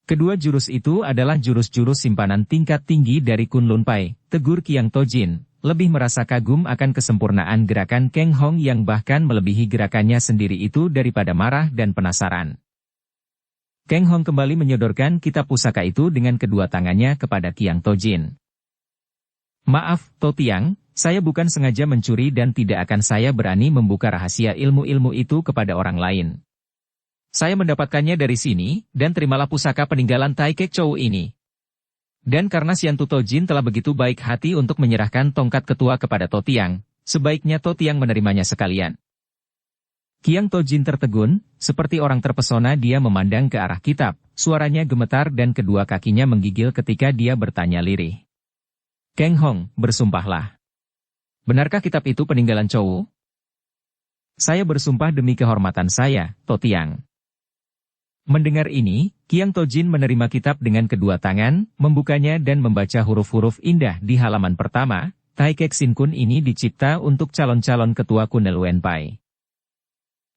Kedua jurus itu adalah jurus-jurus simpanan tingkat tinggi dari Kunlun Pai, tegur Qiang Tojin, lebih merasa kagum akan kesempurnaan gerakan Kang Hong yang bahkan melebihi gerakannya sendiri itu daripada marah dan penasaran. Kang Hong kembali menyodorkan kitab pusaka itu dengan kedua tangannya kepada Qiang Tojin. "Maaf, To Tiang, saya bukan sengaja mencuri dan tidak akan saya berani membuka rahasia ilmu-ilmu itu kepada orang lain. Saya mendapatkannya dari sini, dan terimalah pusaka peninggalan Tai Kek Chou ini. Dan karena Xian Titojin telah begitu baik hati untuk menyerahkan tongkat ketua kepada To Tiang, sebaiknya To Tiang menerimanya sekalian." Qiang Tojin tertegun, seperti orang terpesona dia memandang ke arah kitab, suaranya gemetar dan kedua kakinya menggigil ketika dia bertanya lirih. "Kang Hong, bersumpahlah. Benarkah kitab itu peninggalan Chou?" "Saya bersumpah demi kehormatan saya, To Tiang." Mendengar ini, Qiang Tojin menerima kitab dengan kedua tangan, membukanya dan membaca huruf-huruf indah di halaman pertama. Tai Kek Sin Kun ini dicipta untuk calon-calon ketua Kunlun Wen Pai.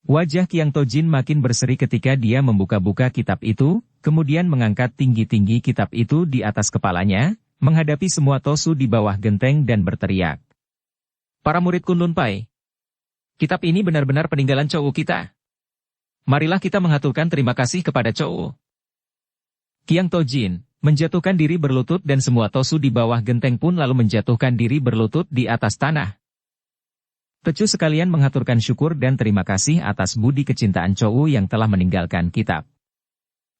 Wajah Qiang Tojin makin berseri ketika dia membuka-buka kitab itu, kemudian mengangkat tinggi-tinggi kitab itu di atas kepalanya, menghadapi semua Tosu di bawah genteng dan berteriak. "Para murid Kunlun Pai, kitab ini benar-benar peninggalan Chou kita. Marilah kita mengaturkan terima kasih kepada Chou." Qiang Tojin menjatuhkan diri berlutut dan semua Tosu di bawah genteng pun lalu menjatuhkan diri berlutut di atas tanah. Tecu sekalian mengaturkan syukur dan terima kasih atas budi kecintaan Chou yang telah meninggalkan kitab.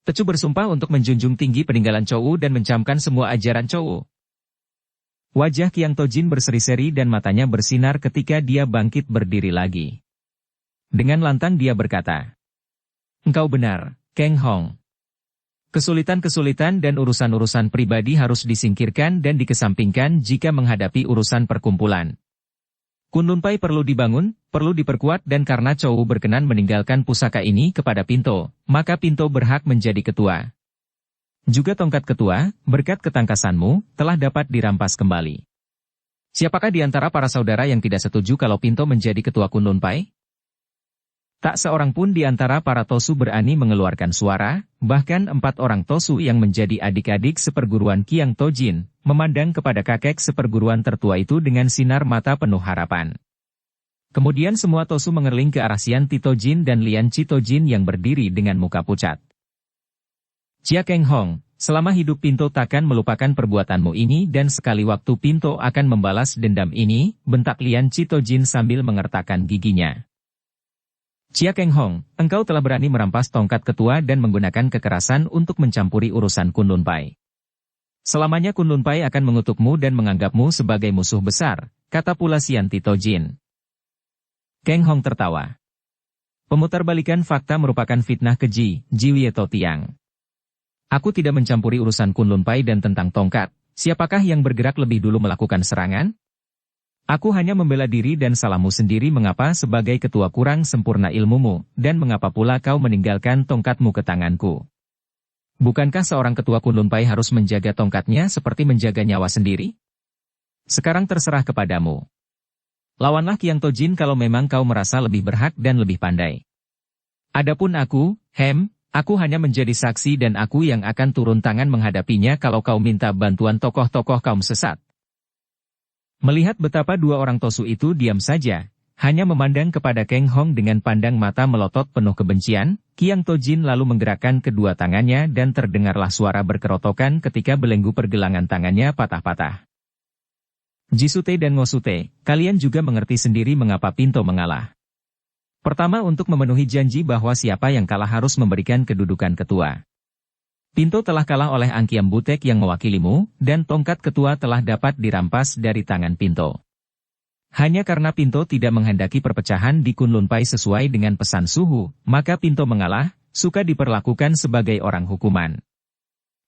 Tecu bersumpah untuk menjunjung tinggi peninggalan Chou dan mencamkan semua ajaran Chou. Wajah Qiang Tojin berseri-seri dan matanya bersinar ketika dia bangkit berdiri lagi. Dengan lantang dia berkata, "Engkau benar, Kang Hong. Kesulitan-kesulitan dan urusan-urusan pribadi harus disingkirkan dan dikesampingkan jika menghadapi urusan perkumpulan. Kunlun Pai perlu dibangun, perlu diperkuat dan karena Chou berkenan meninggalkan pusaka ini kepada Pinto, maka Pinto berhak menjadi ketua. Juga tongkat ketua, berkat ketangkasanmu, telah dapat dirampas kembali. Siapakah di antara para saudara yang tidak setuju kalau Pinto menjadi ketua Kunlun Pai?" Tak seorang pun di antara para Tosu berani mengeluarkan suara, bahkan 4 orang Tosu yang menjadi adik-adik seperguruan Qiang Tojin, memandang kepada kakek seperguruan tertua itu dengan sinar mata penuh harapan. Kemudian semua Tosu mengerling ke arah Xian Titojin dan Lian Citojin yang berdiri dengan muka pucat. Chia Keng Hong, selama hidup Pinto takkan melupakan perbuatanmu ini dan sekali waktu Pinto akan membalas dendam ini, bentak Lian Citojin sambil mengertakkan giginya. Chia Keng Hong, engkau telah berani merampas tongkat ketua dan menggunakan kekerasan untuk mencampuri urusan Kunlun Pai. Selamanya Kunlun Pai akan mengutukmu dan menganggapmu sebagai musuh besar, kata pula Xian Titojin. Keng Hong tertawa. Pemutarbalikan fakta merupakan fitnah keji, Jiwieto Tiang. Aku tidak mencampuri urusan Kunlun Pai dan tentang tongkat, siapakah yang bergerak lebih dulu melakukan serangan? Aku hanya membela diri dan salahmu sendiri mengapa sebagai ketua kurang sempurna ilmumu, dan mengapa pula kau meninggalkan tongkatmu ke tanganku. Bukankah seorang ketua Kunlun Pai harus menjaga tongkatnya seperti menjaga nyawa sendiri? Sekarang terserah kepadamu. Lawanlah Qiang Tojin kalau memang kau merasa lebih berhak dan lebih pandai. Adapun aku, aku hanya menjadi saksi dan aku yang akan turun tangan menghadapinya kalau kau minta bantuan tokoh-tokoh kaum sesat. Melihat betapa dua orang Tosu itu diam saja, hanya memandang kepada Keng Hong dengan pandang mata melotot penuh kebencian, Qiang Tojin lalu menggerakkan kedua tangannya dan terdengarlah suara berkerotokan ketika belenggu pergelangan tangannya patah-patah. Jisute dan Ngosute, kalian juga mengerti sendiri mengapa Pinto mengalah. Pertama untuk memenuhi janji bahwa siapa yang kalah harus memberikan kedudukan ketua. Pinto telah kalah oleh Angkiam Butek yang mewakilimu, dan tongkat ketua telah dapat dirampas dari tangan Pinto. Hanya karena Pinto tidak menghendaki perpecahan di Kunlun Pai sesuai dengan pesan suhu, maka Pinto mengalah, suka diperlakukan sebagai orang hukuman.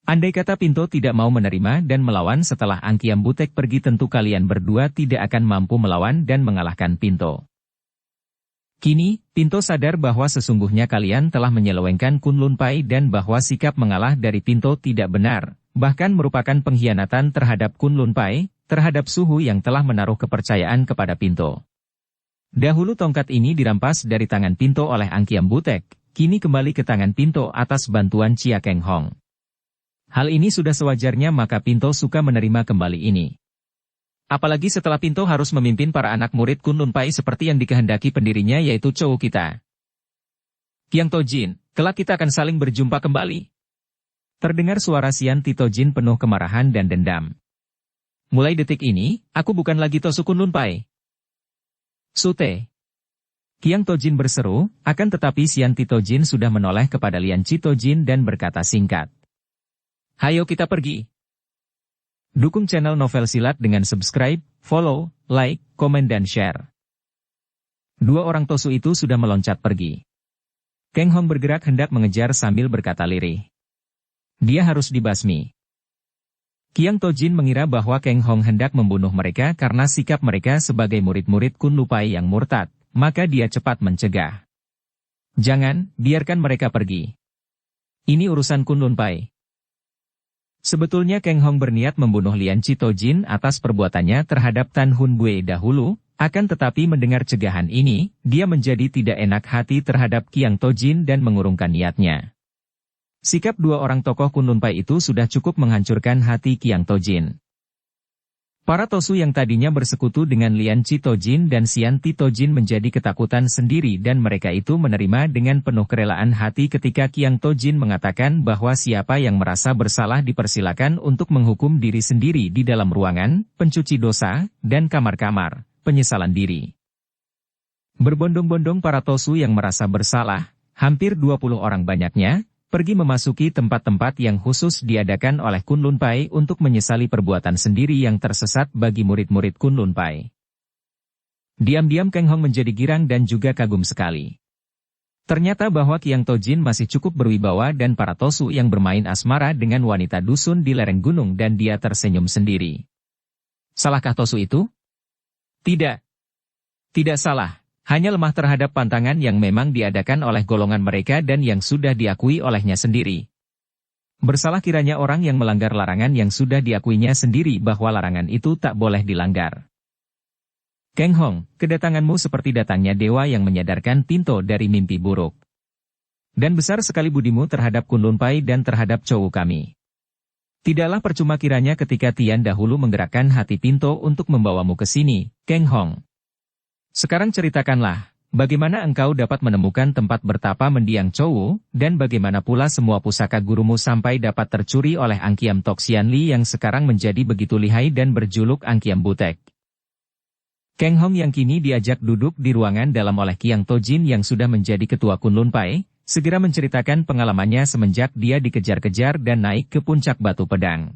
Andai kata Pinto tidak mau menerima dan melawan setelah Angkiam Butek pergi tentu kalian berdua tidak akan mampu melawan dan mengalahkan Pinto. Kini, Pinto sadar bahwa sesungguhnya kalian telah menyelewengkan Kunlun Pai dan bahwa sikap mengalah dari Pinto tidak benar, bahkan merupakan pengkhianatan terhadap Kunlun Pai, terhadap suhu yang telah menaruh kepercayaan kepada Pinto. Dahulu tongkat ini dirampas dari tangan Pinto oleh Angkiam Butek, kini kembali ke tangan Pinto atas bantuan Chia Keng Hong. Hal ini sudah sewajarnya maka Pinto suka menerima kembali ini. Apalagi setelah Pinto harus memimpin para anak murid Kunlun Pai seperti yang dikehendaki pendirinya yaitu Chou kita. Qiang Tojin, kelak kita akan saling berjumpa kembali. Terdengar suara Xian Titojin penuh kemarahan dan dendam. Mulai detik ini, aku bukan lagi Tosu Kunlun Pai. Sute. Qiang Tojin berseru, akan tetapi Xian Titojin sudah menoleh kepada Lian Citojin dan berkata singkat. Hayo kita pergi. Dukung channel Novel Silat dengan subscribe, follow, like, komen dan share. Dua orang Tosu itu sudah meloncat pergi. Keng Hong bergerak hendak mengejar sambil berkata lirih. Dia harus dibasmi. Qiang Tojin mengira bahwa Keng Hong hendak membunuh mereka karena sikap mereka sebagai murid-murid Kunlun Pai yang murtad, maka dia cepat mencegah. Jangan, biarkan mereka pergi. Ini urusan Kunlun Pai. Sebetulnya Keng Hong berniat membunuh Lian Citojin atas perbuatannya terhadap Tan Hun Bue dahulu, akan tetapi mendengar cegahan ini, dia menjadi tidak enak hati terhadap Qiang Tojin dan mengurungkan niatnya. Sikap dua orang tokoh Kunlun Pai itu sudah cukup menghancurkan hati Qiang Tojin. Para Tosu yang tadinya bersekutu dengan Lian Citojin dan Xian Titojin menjadi ketakutan sendiri dan mereka itu menerima dengan penuh kerelaan hati ketika Qiang Tojin mengatakan bahwa siapa yang merasa bersalah dipersilakan untuk menghukum diri sendiri di dalam ruangan, pencuci dosa, dan kamar-kamar, penyesalan diri. Berbondong-bondong para Tosu yang merasa bersalah, hampir 20 orang banyaknya, pergi memasuki tempat-tempat yang khusus diadakan oleh Kunlun Pai untuk menyesali perbuatan sendiri yang tersesat bagi murid-murid Kunlun Pai. Diam-diam Keng Hong menjadi girang dan juga kagum sekali. Ternyata bahwa Qiang Tojin masih cukup berwibawa dan para Tosu yang bermain asmara dengan wanita dusun di lereng gunung dan dia tersenyum sendiri. Salahkah Tosu itu? Tidak. Tidak salah. Hanya lemah terhadap pantangan yang memang diadakan oleh golongan mereka dan yang sudah diakui olehnya sendiri. Bersalah kiranya orang yang melanggar larangan yang sudah diakuinya sendiri bahwa larangan itu tak boleh dilanggar. Keng Hong, kedatanganmu seperti datangnya dewa yang menyadarkan Pinto dari mimpi buruk. Dan besar sekali budimu terhadap Kunlun Pai dan terhadap Chou kami. Tidaklah percuma kiranya ketika Tian dahulu menggerakkan hati Pinto untuk membawamu ke sini, Keng Hong. Sekarang ceritakanlah, bagaimana engkau dapat menemukan tempat bertapa mendiang Chowu, dan bagaimana pula semua pusaka gurumu sampai dapat tercuri oleh Angkiam Tok Xianli yang sekarang menjadi begitu lihai dan berjuluk Angkiam Butek. Kang Hong yang kini diajak duduk di ruangan dalam oleh Qiang Tojin yang sudah menjadi ketua Kunlun Pai, segera menceritakan pengalamannya semenjak dia dikejar-kejar dan naik ke puncak batu pedang.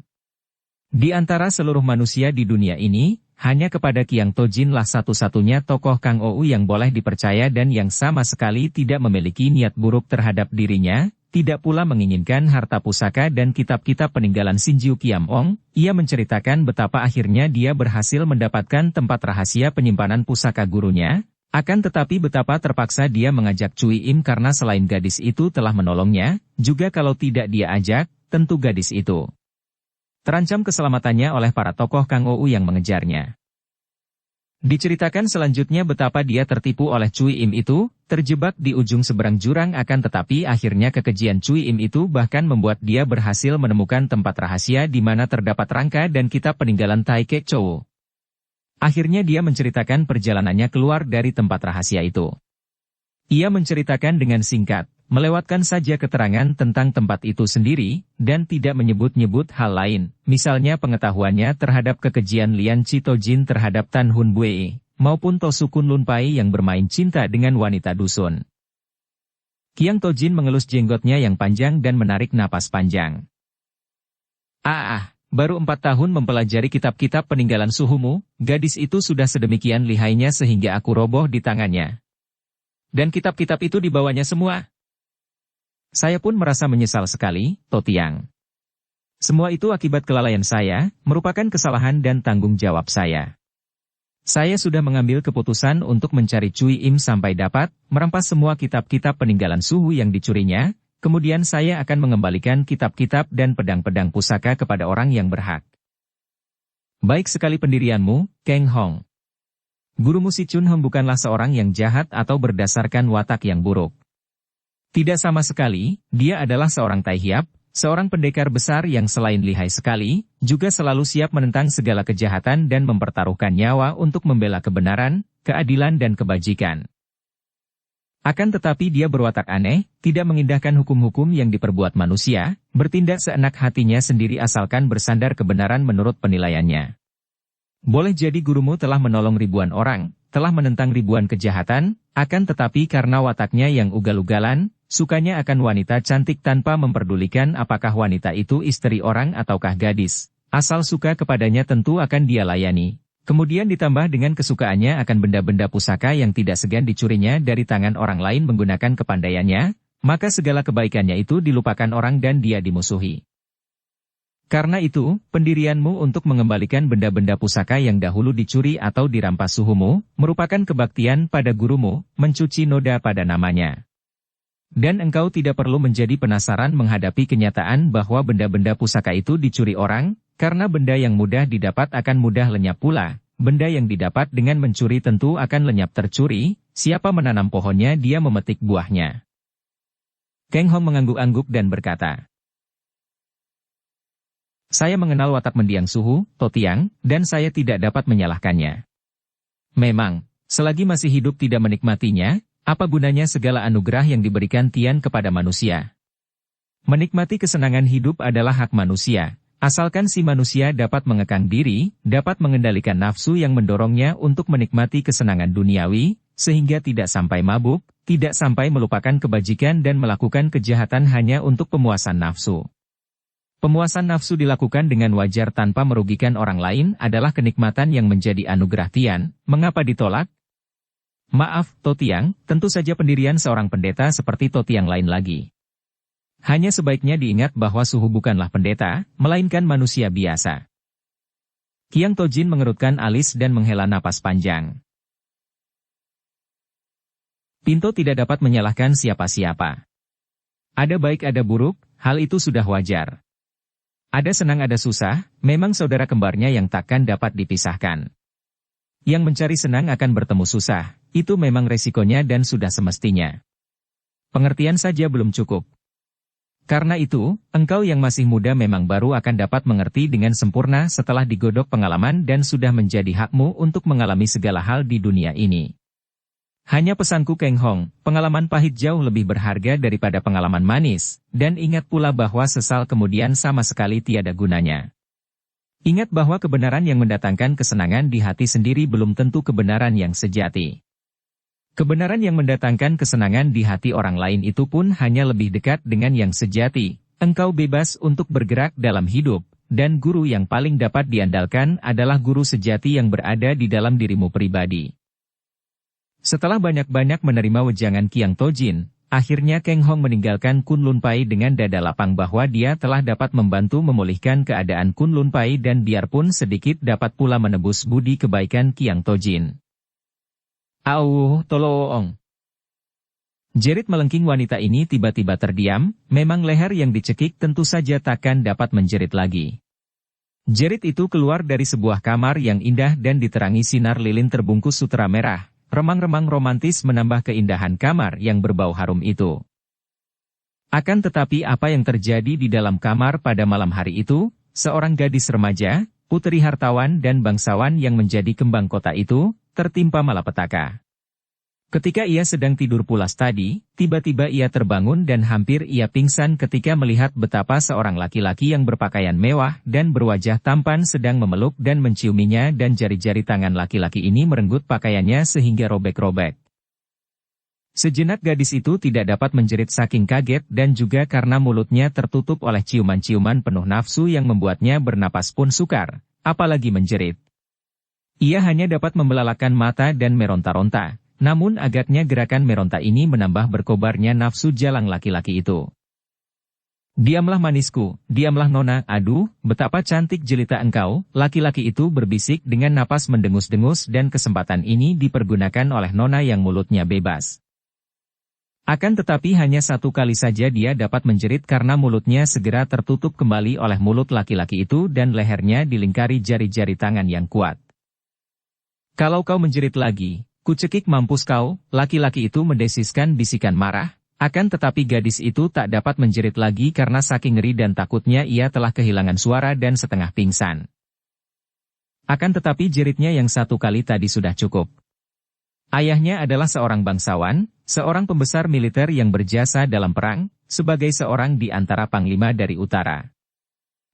Di antara seluruh manusia di dunia ini, hanya kepada Qiang Tojin lah satu-satunya tokoh Kang Ou yang boleh dipercaya dan yang sama sekali tidak memiliki niat buruk terhadap dirinya, tidak pula menginginkan harta pusaka dan kitab-kitab peninggalan Xinjiu Qiamong. Ia menceritakan betapa akhirnya dia berhasil mendapatkan tempat rahasia penyimpanan pusaka gurunya, akan tetapi betapa terpaksa dia mengajak Cui Im karena selain gadis itu telah menolongnya, juga kalau tidak dia ajak, tentu gadis itu terancam keselamatannya oleh para tokoh Kang Ou yang mengejarnya. Diceritakan selanjutnya betapa dia tertipu oleh Cui Im itu, terjebak di ujung seberang jurang akan tetapi akhirnya kekejian Cui Im itu bahkan membuat dia berhasil menemukan tempat rahasia di mana terdapat rangka dan kitab peninggalan Tai Kek Chowu. Akhirnya dia menceritakan perjalanannya keluar dari tempat rahasia itu. Ia menceritakan dengan singkat, melewatkan saja keterangan tentang tempat itu sendiri, dan tidak menyebut-nyebut hal lain, misalnya pengetahuannya terhadap kekejian Lian Chitojin terhadap Tan Hun Bue, maupun Tosu Kunlun Pai yang bermain cinta dengan wanita dusun. Qiang Tojin mengelus jenggotnya yang panjang dan menarik napas panjang. Baru 4 tahun mempelajari kitab-kitab peninggalan suhumu, gadis itu sudah sedemikian lihainya sehingga aku roboh di tangannya. Dan kitab-kitab itu dibawanya semua. Saya pun merasa menyesal sekali, Totiang. Semua itu akibat kelalaian saya, merupakan kesalahan dan tanggung jawab saya. Saya sudah mengambil keputusan untuk mencari Cui Im sampai dapat, merampas semua kitab-kitab peninggalan suhu yang dicurinya, kemudian saya akan mengembalikan kitab-kitab dan pedang-pedang pusaka kepada orang yang berhak. Baik sekali pendirianmu, Kang Hong. Gurumu si Chun Hong bukanlah seorang yang jahat atau berdasarkan watak yang buruk. Tidak sama sekali, dia adalah seorang Tai Hiap, seorang pendekar besar yang selain lihai sekali, juga selalu siap menentang segala kejahatan dan mempertaruhkan nyawa untuk membela kebenaran, keadilan dan kebajikan. Akan tetapi dia berwatak aneh, tidak mengindahkan hukum-hukum yang diperbuat manusia, bertindak seenak hatinya sendiri asalkan bersandar kebenaran menurut penilaiannya. Boleh jadi gurumu telah menolong ribuan orang, telah menentang ribuan kejahatan, akan tetapi karena wataknya yang ugal-ugalan, sukanya akan wanita cantik tanpa memperdulikan apakah wanita itu istri orang ataukah gadis, asal suka kepadanya tentu akan dia layani. Kemudian ditambah dengan kesukaannya akan benda-benda pusaka yang tidak segan dicurinya dari tangan orang lain menggunakan kepandaiannya, maka segala kebaikannya itu dilupakan orang dan dia dimusuhi. Karena itu, pendirianmu untuk mengembalikan benda-benda pusaka yang dahulu dicuri atau dirampas suhumu, merupakan kebaktian pada gurumu, mencuci noda pada namanya. Dan engkau tidak perlu menjadi penasaran menghadapi kenyataan bahwa benda-benda pusaka itu dicuri orang, karena benda yang mudah didapat akan mudah lenyap pula, benda yang didapat dengan mencuri tentu akan lenyap tercuri, siapa menanam pohonnya dia memetik buahnya. Kang Hong mengangguk-angguk dan berkata, saya mengenal watak mendiang suhu, Totiang, dan saya tidak dapat menyalahkannya. Memang, selagi masih hidup tidak menikmatinya, apa gunanya segala anugerah yang diberikan Tian kepada manusia? Menikmati kesenangan hidup adalah hak manusia, asalkan si manusia dapat mengekang diri, dapat mengendalikan nafsu yang mendorongnya untuk menikmati kesenangan duniawi, sehingga tidak sampai mabuk, tidak sampai melupakan kebajikan dan melakukan kejahatan hanya untuk pemuasan nafsu. Pemuasan nafsu dilakukan dengan wajar tanpa merugikan orang lain adalah kenikmatan yang menjadi anugerah Tian, mengapa ditolak? Maaf, Totiang, tentu saja pendirian seorang pendeta seperti Totiang lain lagi. Hanya sebaiknya diingat bahwa suhu bukanlah pendeta, melainkan manusia biasa. Qiang Tojin mengerutkan alis dan menghela napas panjang. Pinto tidak dapat menyalahkan siapa-siapa. Ada baik ada buruk, hal itu sudah wajar. Ada senang ada susah, memang saudara kembarnya yang takkan dapat dipisahkan. Yang mencari senang akan bertemu susah, itu memang resikonya dan sudah semestinya. Pengertian saja belum cukup. Karena itu, engkau yang masih muda memang baru akan dapat mengerti dengan sempurna setelah digodok pengalaman dan sudah menjadi hakmu untuk mengalami segala hal di dunia ini. Hanya pesanku Keng Hong, pengalaman pahit jauh lebih berharga daripada pengalaman manis, dan ingat pula bahwa sesal kemudian sama sekali tiada gunanya. Ingat bahwa kebenaran yang mendatangkan kesenangan di hati sendiri belum tentu kebenaran yang sejati. Kebenaran yang mendatangkan kesenangan di hati orang lain itu pun hanya lebih dekat dengan yang sejati. Engkau bebas untuk bergerak dalam hidup, dan guru yang paling dapat diandalkan adalah guru sejati yang berada di dalam dirimu pribadi. Setelah banyak-banyak menerima wejangan Kiang Tojin, akhirnya Keng Hong meninggalkan Kunlun Pai dengan dada lapang bahwa dia telah dapat membantu memulihkan keadaan Kunlun Pai dan biarpun sedikit dapat pula menebus budi kebaikan Kiang Tojin. Au, toloong. Jerit melengking wanita ini tiba-tiba terdiam, memang leher yang dicekik tentu saja takkan dapat menjerit lagi. Jerit itu keluar dari sebuah kamar yang indah dan diterangi sinar lilin terbungkus sutera merah. Remang-remang romantis menambah keindahan kamar yang berbau harum itu. Akan tetapi apa yang terjadi di dalam kamar pada malam hari itu, seorang gadis remaja, putri hartawan dan bangsawan yang menjadi kembang kota itu, tertimpa malapetaka. Ketika ia sedang tidur pulas tadi, tiba-tiba ia terbangun dan hampir ia pingsan ketika melihat betapa seorang laki-laki yang berpakaian mewah dan berwajah tampan sedang memeluk dan menciuminya dan jari-jari tangan laki-laki ini merenggut pakaiannya sehingga robek-robek. Sejenak gadis itu tidak dapat menjerit saking kaget dan juga karena mulutnya tertutup oleh ciuman-ciuman penuh nafsu yang membuatnya bernapas pun sukar, apalagi menjerit. Ia hanya dapat membelalakan mata dan meronta-ronta. Namun agaknya gerakan meronta ini menambah berkobarnya nafsu jalang laki-laki itu. Diamlah manisku, diamlah nona, aduh, betapa cantik jelita engkau, laki-laki itu berbisik dengan napas mendengus-dengus dan kesempatan ini dipergunakan oleh nona yang mulutnya bebas. Akan tetapi hanya satu kali saja dia dapat menjerit karena mulutnya segera tertutup kembali oleh mulut laki-laki itu dan lehernya dilingkari jari-jari tangan yang kuat. Kalau kau menjerit lagi, kucekik mampus kau, laki-laki itu mendesiskan bisikan marah, akan tetapi gadis itu tak dapat menjerit lagi karena saking ngeri dan takutnya ia telah kehilangan suara dan setengah pingsan. Akan tetapi jeritnya yang satu kali tadi sudah cukup. Ayahnya adalah seorang bangsawan, seorang pembesar militer yang berjasa dalam perang, sebagai seorang di antara panglima dari utara.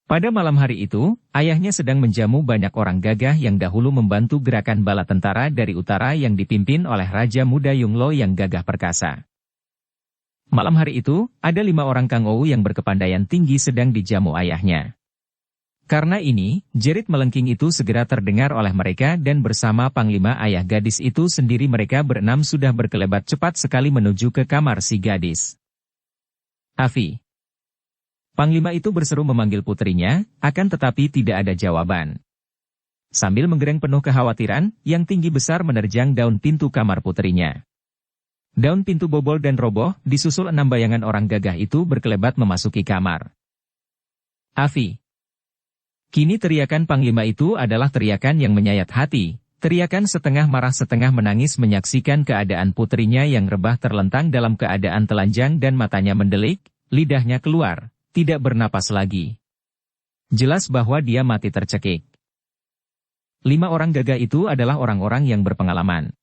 Pada malam hari itu, ayahnya sedang menjamu banyak orang gagah yang dahulu membantu gerakan bala tentara dari utara yang dipimpin oleh Raja Muda Yunglo yang gagah perkasa. Malam hari itu, ada 5 orang Kangou yang berkepandaian tinggi sedang dijamu ayahnya. Karena ini, jerit melengking itu segera terdengar oleh mereka dan bersama panglima ayah gadis itu sendiri mereka berenam sudah berkelebat cepat sekali menuju ke kamar si gadis. Afi. Panglima itu berseru memanggil putrinya, akan tetapi tidak ada jawaban. Sambil menggereng penuh kekhawatiran, yang tinggi besar menerjang daun pintu kamar putrinya. Daun pintu bobol dan roboh, disusul 6 bayangan orang gagah itu berkelebat memasuki kamar. Afi. Kini teriakan panglima itu adalah teriakan yang menyayat hati, teriakan setengah marah setengah menangis menyaksikan keadaan putrinya yang rebah terlentang dalam keadaan telanjang dan matanya mendelik, lidahnya keluar. Tidak bernapas lagi. Jelas bahwa dia mati tercekik. 5 orang gagah itu adalah orang-orang yang berpengalaman.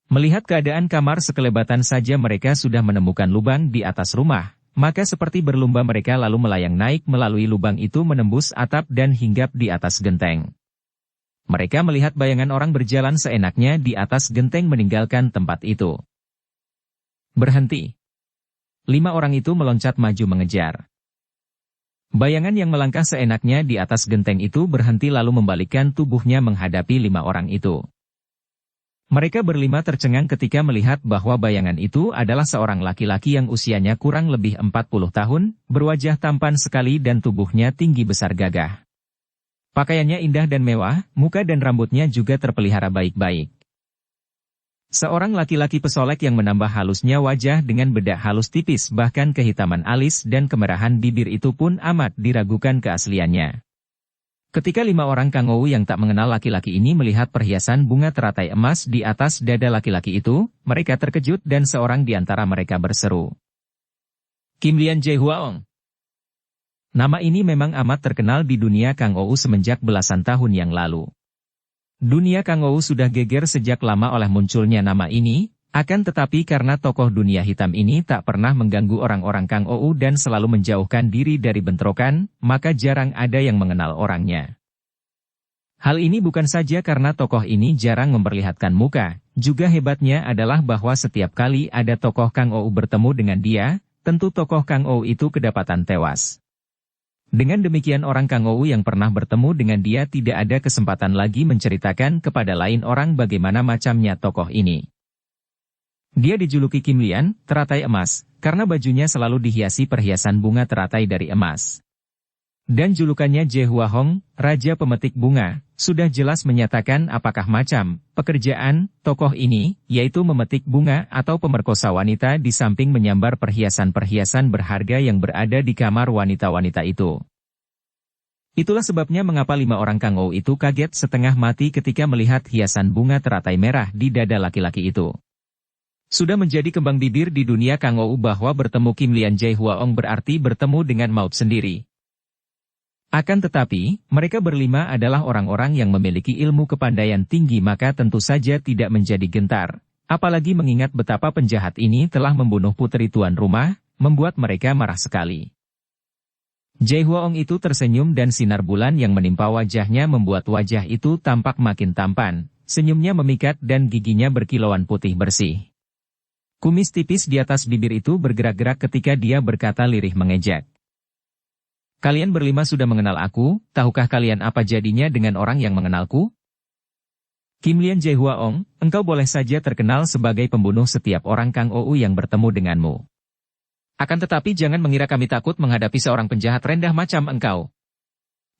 Melihat keadaan kamar sekelebatan saja mereka sudah menemukan lubang di atas rumah, maka seperti berlumba mereka lalu melayang naik melalui lubang itu menembus atap dan hinggap di atas genteng. Mereka melihat bayangan orang berjalan seenaknya di atas genteng meninggalkan tempat itu. Berhenti. 5 orang itu meloncat maju mengejar. Bayangan yang melangkah seenaknya di atas genteng itu berhenti lalu membalikkan tubuhnya menghadapi 5 orang itu. Mereka berlima tercengang ketika melihat bahwa bayangan itu adalah seorang laki-laki yang usianya kurang lebih 40 tahun, berwajah tampan sekali dan tubuhnya tinggi besar gagah. Pakaiannya indah dan mewah, muka dan rambutnya juga terpelihara baik-baik. Seorang laki-laki pesolek yang menambah halusnya wajah dengan bedak halus tipis bahkan kehitaman alis dan kemerahan bibir itu pun amat diragukan keasliannya. Ketika 5 orang Kangou yang tak mengenal laki-laki ini melihat perhiasan bunga teratai emas di atas dada laki-laki itu, mereka terkejut dan seorang di antara mereka berseru. Kim Lian Jae Huaong. Nama ini memang amat terkenal di dunia Kangou semenjak belasan tahun yang lalu. Dunia Kangou sudah geger sejak lama oleh munculnya nama ini, Akan tetapi karena tokoh dunia hitam ini tak pernah mengganggu orang-orang Kang Ou dan selalu menjauhkan diri dari bentrokan, maka jarang ada yang mengenal orangnya. Hal ini bukan saja karena tokoh ini jarang memperlihatkan muka, juga hebatnya adalah bahwa setiap kali ada tokoh Kang Ou bertemu dengan dia, tentu tokoh Kang Ou itu kedapatan tewas. Dengan demikian orang Kang Ou yang pernah bertemu dengan dia tidak ada kesempatan lagi menceritakan kepada lain orang bagaimana macamnya tokoh ini. Dia dijuluki Kim Lian, teratai emas, karena bajunya selalu dihiasi perhiasan bunga teratai dari emas. Dan julukannya Je Hua Hong, Raja Pemetik Bunga, sudah jelas menyatakan apakah macam pekerjaan tokoh ini, yaitu memetik bunga atau pemerkosa wanita di samping menyambar perhiasan-perhiasan berharga yang berada di kamar wanita-wanita itu. Itulah sebabnya mengapa 5 orang Kang Ou itu kaget setengah mati ketika melihat hiasan bunga teratai merah di dada laki-laki itu. Sudah menjadi kembang bibir di dunia Kang Ou bahwa bertemu Kim Lian Je Hua Hong berarti bertemu dengan maut sendiri. Akan tetapi, mereka berlima adalah orang-orang yang memiliki ilmu kepandaian tinggi maka tentu saja tidak menjadi gentar. Apalagi mengingat betapa penjahat ini telah membunuh putri tuan rumah, membuat mereka marah sekali. Je Hua Hong itu tersenyum dan sinar bulan yang menimpa wajahnya membuat wajah itu tampak makin tampan, senyumnya memikat dan giginya berkilauan putih bersih. Kumis tipis di atas bibir itu bergerak-gerak ketika dia berkata lirih mengejek. Kalian berlima sudah mengenal aku, tahukah kalian apa jadinya dengan orang yang mengenalku? Kim Lian Je Hua Hong, engkau boleh saja terkenal sebagai pembunuh setiap orang Kang Ou yang bertemu denganmu. Akan tetapi jangan mengira kami takut menghadapi seorang penjahat rendah macam engkau.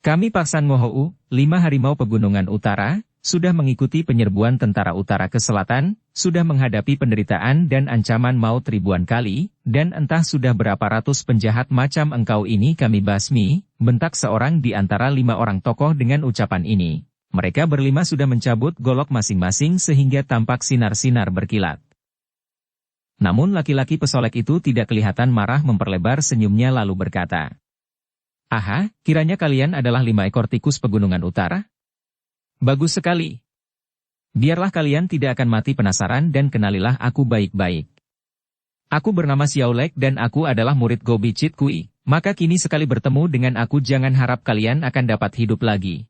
Kami Paksan Ngohou, 5 harimau pegunungan utara, sudah mengikuti penyerbuan tentara utara ke selatan, sudah menghadapi penderitaan dan ancaman maut ribuan kali, dan entah sudah berapa ratus penjahat macam engkau ini kami basmi, bentak seorang di antara 5 orang tokoh dengan ucapan ini. Mereka berlima sudah mencabut golok masing-masing sehingga tampak sinar-sinar berkilat. Namun laki-laki pesolek itu tidak kelihatan marah memperlebar senyumnya lalu berkata, "Aha, kiranya kalian adalah 5 ekor tikus pegunungan utara? Bagus sekali. Biarlah kalian tidak akan mati penasaran dan kenalilah aku baik-baik. Aku bernama Xiao Lek dan aku adalah murid Gobi Chit Kui, maka kini sekali bertemu dengan aku jangan harap kalian akan dapat hidup lagi."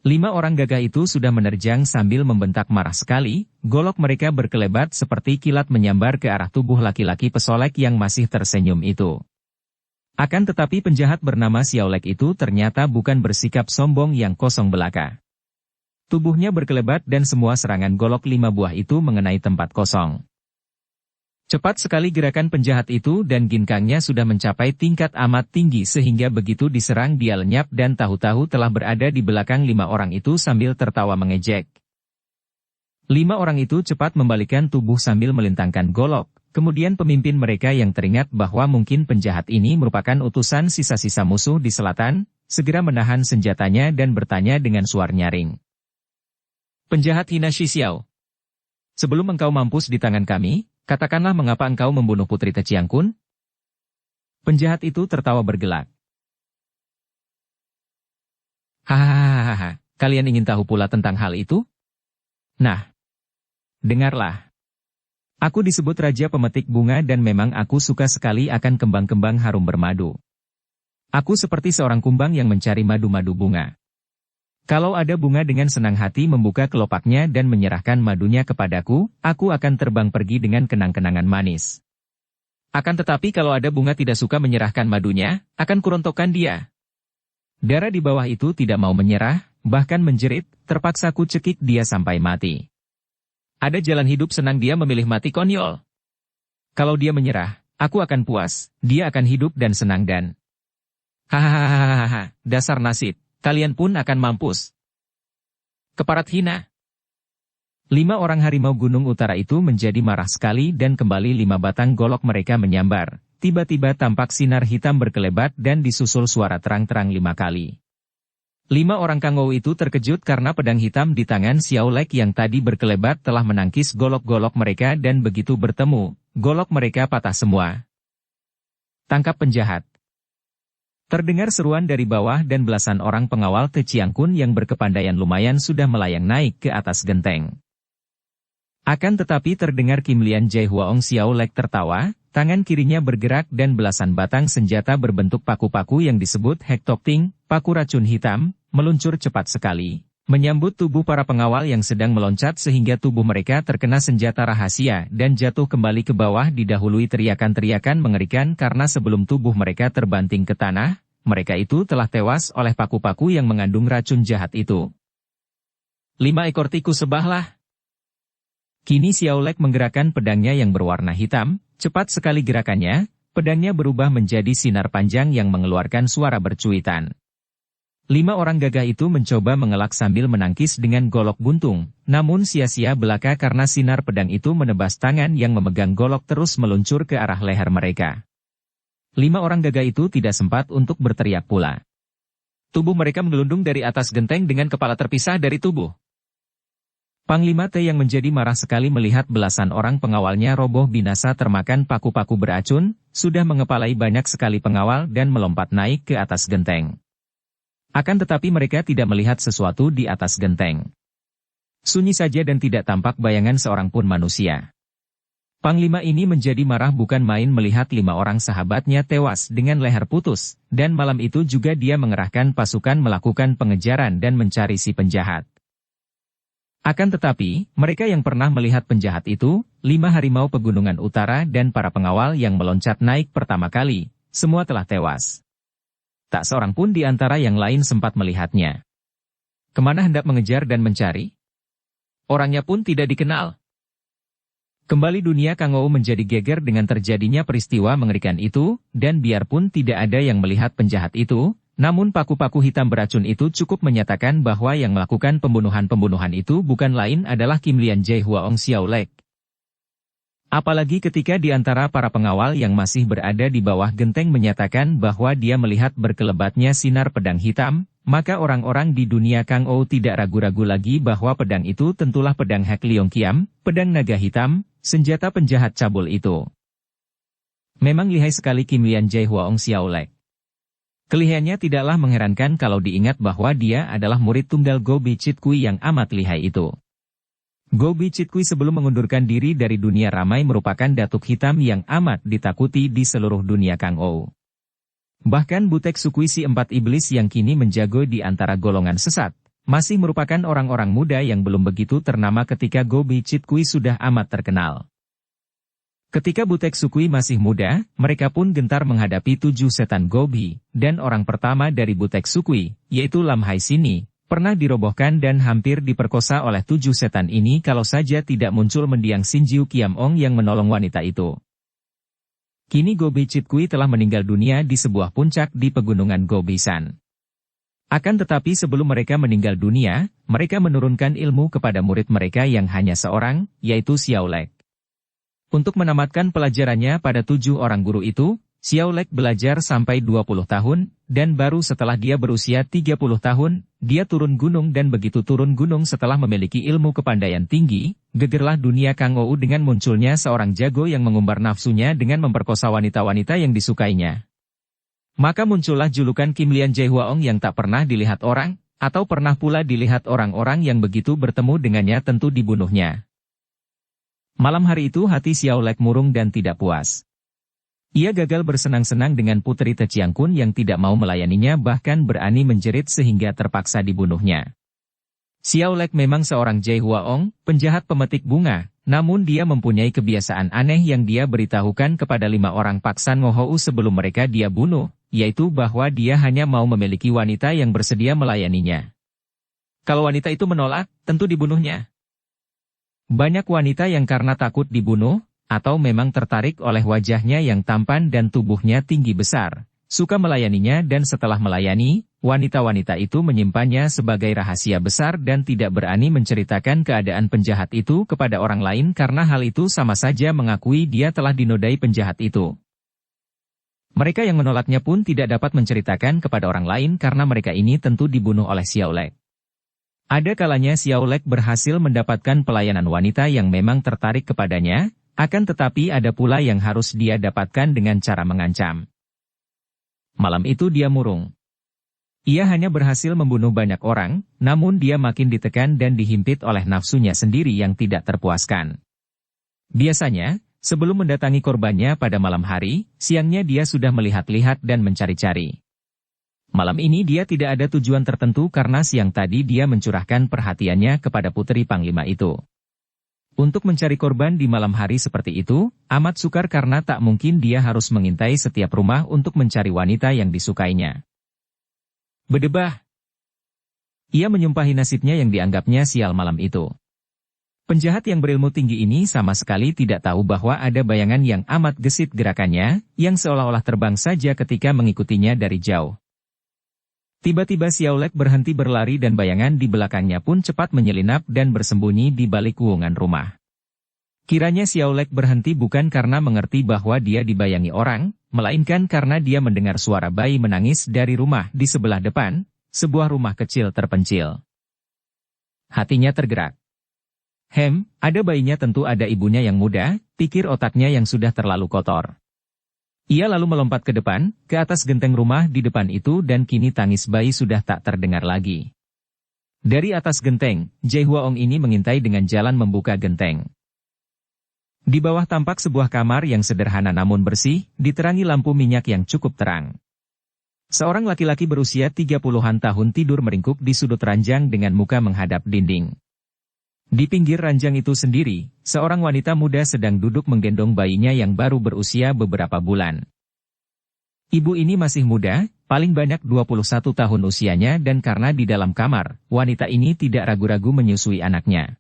5 orang gagah itu sudah menerjang sambil membentak marah sekali, golok mereka berkelebat seperti kilat menyambar ke arah tubuh laki-laki pesolek yang masih tersenyum itu. Akan tetapi penjahat bernama Xiao Lek itu ternyata bukan bersikap sombong yang kosong belaka. Tubuhnya berkelebat dan semua serangan golok 5 buah itu mengenai tempat kosong. Cepat sekali gerakan penjahat itu dan ginkangnya sudah mencapai tingkat amat tinggi sehingga begitu diserang dia lenyap dan tahu-tahu telah berada di belakang 5 orang itu sambil tertawa mengejek. 5 orang itu cepat membalikan tubuh sambil melintangkan golok. Kemudian pemimpin mereka yang teringat bahwa mungkin penjahat ini merupakan utusan sisa-sisa musuh di selatan, segera menahan senjatanya dan bertanya dengan suara nyaring. "Penjahat hina Shi Xiao, sebelum engkau mampus di tangan kami, katakanlah mengapa engkau membunuh Putri Teciang Kun?" Penjahat itu tertawa bergelak. "Hahaha, kalian ingin tahu pula tentang hal itu? Nah, dengarlah. Aku disebut Raja Pemetik Bunga dan memang aku suka sekali akan kembang-kembang harum bermadu. Aku seperti seorang kumbang yang mencari madu-madu bunga. Kalau ada bunga dengan senang hati membuka kelopaknya dan menyerahkan madunya kepadaku, aku akan terbang pergi dengan kenang-kenangan manis. Akan tetapi kalau ada bunga tidak suka menyerahkan madunya, akan kurontokkan dia. Darah di bawah itu tidak mau menyerah, bahkan menjerit, terpaksa ku cekik dia sampai mati. Ada jalan hidup senang dia memilih mati konyol. Kalau dia menyerah, aku akan puas, dia akan hidup dan senang dan... Hahaha, dasar nasib, kalian pun akan mampus. Keparat hina." 5 orang harimau gunung utara itu menjadi marah sekali dan kembali 5 batang golok mereka menyambar. Tiba-tiba tampak sinar hitam berkelebat dan disusul suara terang-terang 5 kali. 5 orang Kang Ou itu terkejut karena pedang hitam di tangan Xiao Lek yang tadi berkelebat telah menangkis golok-golok mereka dan begitu bertemu, golok mereka patah semua. "Tangkap penjahat!" Terdengar seruan dari bawah dan belasan orang pengawal Teciang Kun yang berkepandaian lumayan sudah melayang naik ke atas genteng. Akan tetapi terdengar Kim Lian Jae Huaong Xiao Lek tertawa, tangan kirinya bergerak dan belasan batang senjata berbentuk paku-paku yang disebut Hektopting, paku racun hitam, meluncur cepat sekali, menyambut tubuh para pengawal yang sedang meloncat sehingga tubuh mereka terkena senjata rahasia dan jatuh kembali ke bawah didahului teriakan-teriakan mengerikan karena sebelum tubuh mereka terbanting ke tanah, mereka itu telah tewas oleh paku-paku yang mengandung racun jahat itu. 5 ekor tikus sebahlah. Kini Xiao Lek menggerakkan pedangnya yang berwarna hitam, cepat sekali gerakannya, pedangnya berubah menjadi sinar panjang yang mengeluarkan suara bercuitan. 5 orang gagah itu mencoba mengelak sambil menangkis dengan golok buntung, namun sia-sia belaka karena sinar pedang itu menebas tangan yang memegang golok terus meluncur ke arah leher mereka. 5 orang gagah itu tidak sempat untuk berteriak pula. Tubuh mereka menggelundung dari atas genteng dengan kepala terpisah dari tubuh. Panglima Te yang menjadi marah sekali melihat belasan orang pengawalnya roboh binasa termakan paku-paku beracun, sudah mengepalai banyak sekali pengawal dan melompat naik ke atas genteng. Akan tetapi mereka tidak melihat sesuatu di atas genteng. Sunyi saja dan tidak tampak bayangan seorang pun manusia. Panglima ini menjadi marah bukan main melihat 5 orang sahabatnya tewas dengan leher putus, dan malam itu juga dia mengerahkan pasukan melakukan pengejaran dan mencari si penjahat. Akan tetapi, mereka yang pernah melihat penjahat itu, 5 harimau pegunungan utara dan para pengawal yang meloncat naik pertama kali, semua telah tewas. Tak seorang pun di antara yang lain sempat melihatnya. Kemana hendak mengejar dan mencari? Orangnya pun tidak dikenal. Kembali dunia Kang Ou menjadi geger dengan terjadinya peristiwa mengerikan itu, dan biarpun tidak ada yang melihat penjahat itu, namun paku-paku hitam beracun itu cukup menyatakan bahwa yang melakukan pembunuhan-pembunuhan itu bukan lain adalah Kim Lian Jae Huaong Xiao Lek. Apalagi ketika di antara para pengawal yang masih berada di bawah genteng menyatakan bahwa dia melihat berkelebatnya sinar pedang hitam, maka orang-orang di dunia Kang Ou tidak ragu-ragu lagi bahwa pedang itu tentulah pedang Hek Leong Kiam, pedang naga hitam, senjata penjahat cabul itu. Memang lihai sekali Kim Lian Jae Huaong Xiao Lek. Kelihayannya tidaklah mengherankan kalau diingat bahwa dia adalah murid tunggal Go Bi Chit Kui yang amat lihai itu. Go Bi Chit Kui sebelum mengundurkan diri dari dunia ramai merupakan datuk hitam yang amat ditakuti di seluruh dunia Kang Ou. Bahkan Butek Sukui si 4 iblis yang kini menjago di antara golongan sesat, masih merupakan orang-orang muda yang belum begitu ternama ketika Go Bi Chit Kui sudah amat terkenal. Ketika Butek Sukui masih muda, mereka pun gentar menghadapi 7 setan Gobi, dan orang pertama dari Butek Sukui, yaitu Lam Hai Sini, pernah dirobohkan dan hampir diperkosa oleh 7 setan ini kalau saja tidak muncul mendiang Sinjiu Kiam Ong yang menolong wanita itu. Kini Gobi Chit Kui telah meninggal dunia di sebuah puncak di pegunungan Gobi San. Akan tetapi sebelum mereka meninggal dunia, mereka menurunkan ilmu kepada murid mereka yang hanya seorang, yaitu Xiao Lek. Untuk menamatkan pelajarannya pada 7 orang guru itu, Xiao Lek belajar sampai 20 tahun, dan baru setelah dia berusia 30 tahun, dia turun gunung dan begitu turun gunung setelah memiliki ilmu kepandaian tinggi, gegerlah dunia Kang Ou dengan munculnya seorang jago yang mengumbar nafsunya dengan memperkosa wanita-wanita yang disukainya. Maka muncullah julukan Kim Lian Jae Huaong yang tak pernah dilihat orang, atau pernah pula dilihat orang-orang yang begitu bertemu dengannya tentu dibunuhnya. Malam hari itu hati Xiao Lek murung dan tidak puas. Ia gagal bersenang-senang dengan Putri Te Chiang Kun yang tidak mau melayaninya bahkan berani menjerit sehingga terpaksa dibunuhnya. Xiao Lek memang seorang Jae Huaong, penjahat pemetik bunga, namun dia mempunyai kebiasaan aneh yang dia beritahukan kepada 5 orang Paksan Ngohou sebelum mereka dia bunuh, yaitu bahwa dia hanya mau memiliki wanita yang bersedia melayaninya. Kalau wanita itu menolak, tentu dibunuhnya. Banyak wanita yang karena takut dibunuh, atau memang tertarik oleh wajahnya yang tampan dan tubuhnya tinggi besar, suka melayaninya dan setelah melayani, wanita-wanita itu menyimpannya sebagai rahasia besar dan tidak berani menceritakan keadaan penjahat itu kepada orang lain karena hal itu sama saja mengakui dia telah dinodai penjahat itu. Mereka yang menolaknya pun tidak dapat menceritakan kepada orang lain karena mereka ini tentu dibunuh oleh Xiao Lek. Ada kalanya Xiao Lek berhasil mendapatkan pelayanan wanita yang memang tertarik kepadanya, akan tetapi ada pula yang harus dia dapatkan dengan cara mengancam. Malam itu dia murung. Ia hanya berhasil membunuh banyak orang, namun dia makin ditekan dan dihimpit oleh nafsunya sendiri yang tidak terpuaskan. Biasanya, sebelum mendatangi korbannya pada malam hari, siangnya dia sudah melihat-lihat dan mencari-cari. Malam ini dia tidak ada tujuan tertentu karena siang tadi dia mencurahkan perhatiannya kepada putri panglima itu. Untuk mencari korban di malam hari seperti itu, amat sukar karena tak mungkin dia harus mengintai setiap rumah untuk mencari wanita yang disukainya. Berdebah. Ia menyumpahi nasibnya yang dianggapnya sial malam itu. Penjahat yang berilmu tinggi ini sama sekali tidak tahu bahwa ada bayangan yang amat gesit gerakannya, yang seolah-olah terbang saja ketika mengikutinya dari jauh. Tiba-tiba Xiao Lek berhenti berlari dan bayangan di belakangnya pun cepat menyelinap dan bersembunyi di balik wuungan rumah. Kiranya Xiao Lek berhenti bukan karena mengerti bahwa dia dibayangi orang, melainkan karena dia mendengar suara bayi menangis dari rumah di sebelah depan, sebuah rumah kecil terpencil. Hatinya tergerak. Ada bayinya tentu ada ibunya yang muda, pikir otaknya yang sudah terlalu kotor. Ia lalu melompat ke depan, ke atas genteng rumah di depan itu dan kini tangis bayi sudah tak terdengar lagi. Dari atas genteng, Jai Huaong ini mengintai dengan jalan membuka genteng. Di bawah tampak sebuah kamar yang sederhana namun bersih, diterangi lampu minyak yang cukup terang. Seorang laki-laki berusia 30-an tahun tidur meringkuk di sudut ranjang dengan muka menghadap dinding. Di pinggir ranjang itu sendiri, seorang wanita muda sedang duduk menggendong bayinya yang baru berusia beberapa bulan. Ibu ini masih muda, paling banyak 21 tahun usianya dan karena di dalam kamar, wanita ini tidak ragu-ragu menyusui anaknya.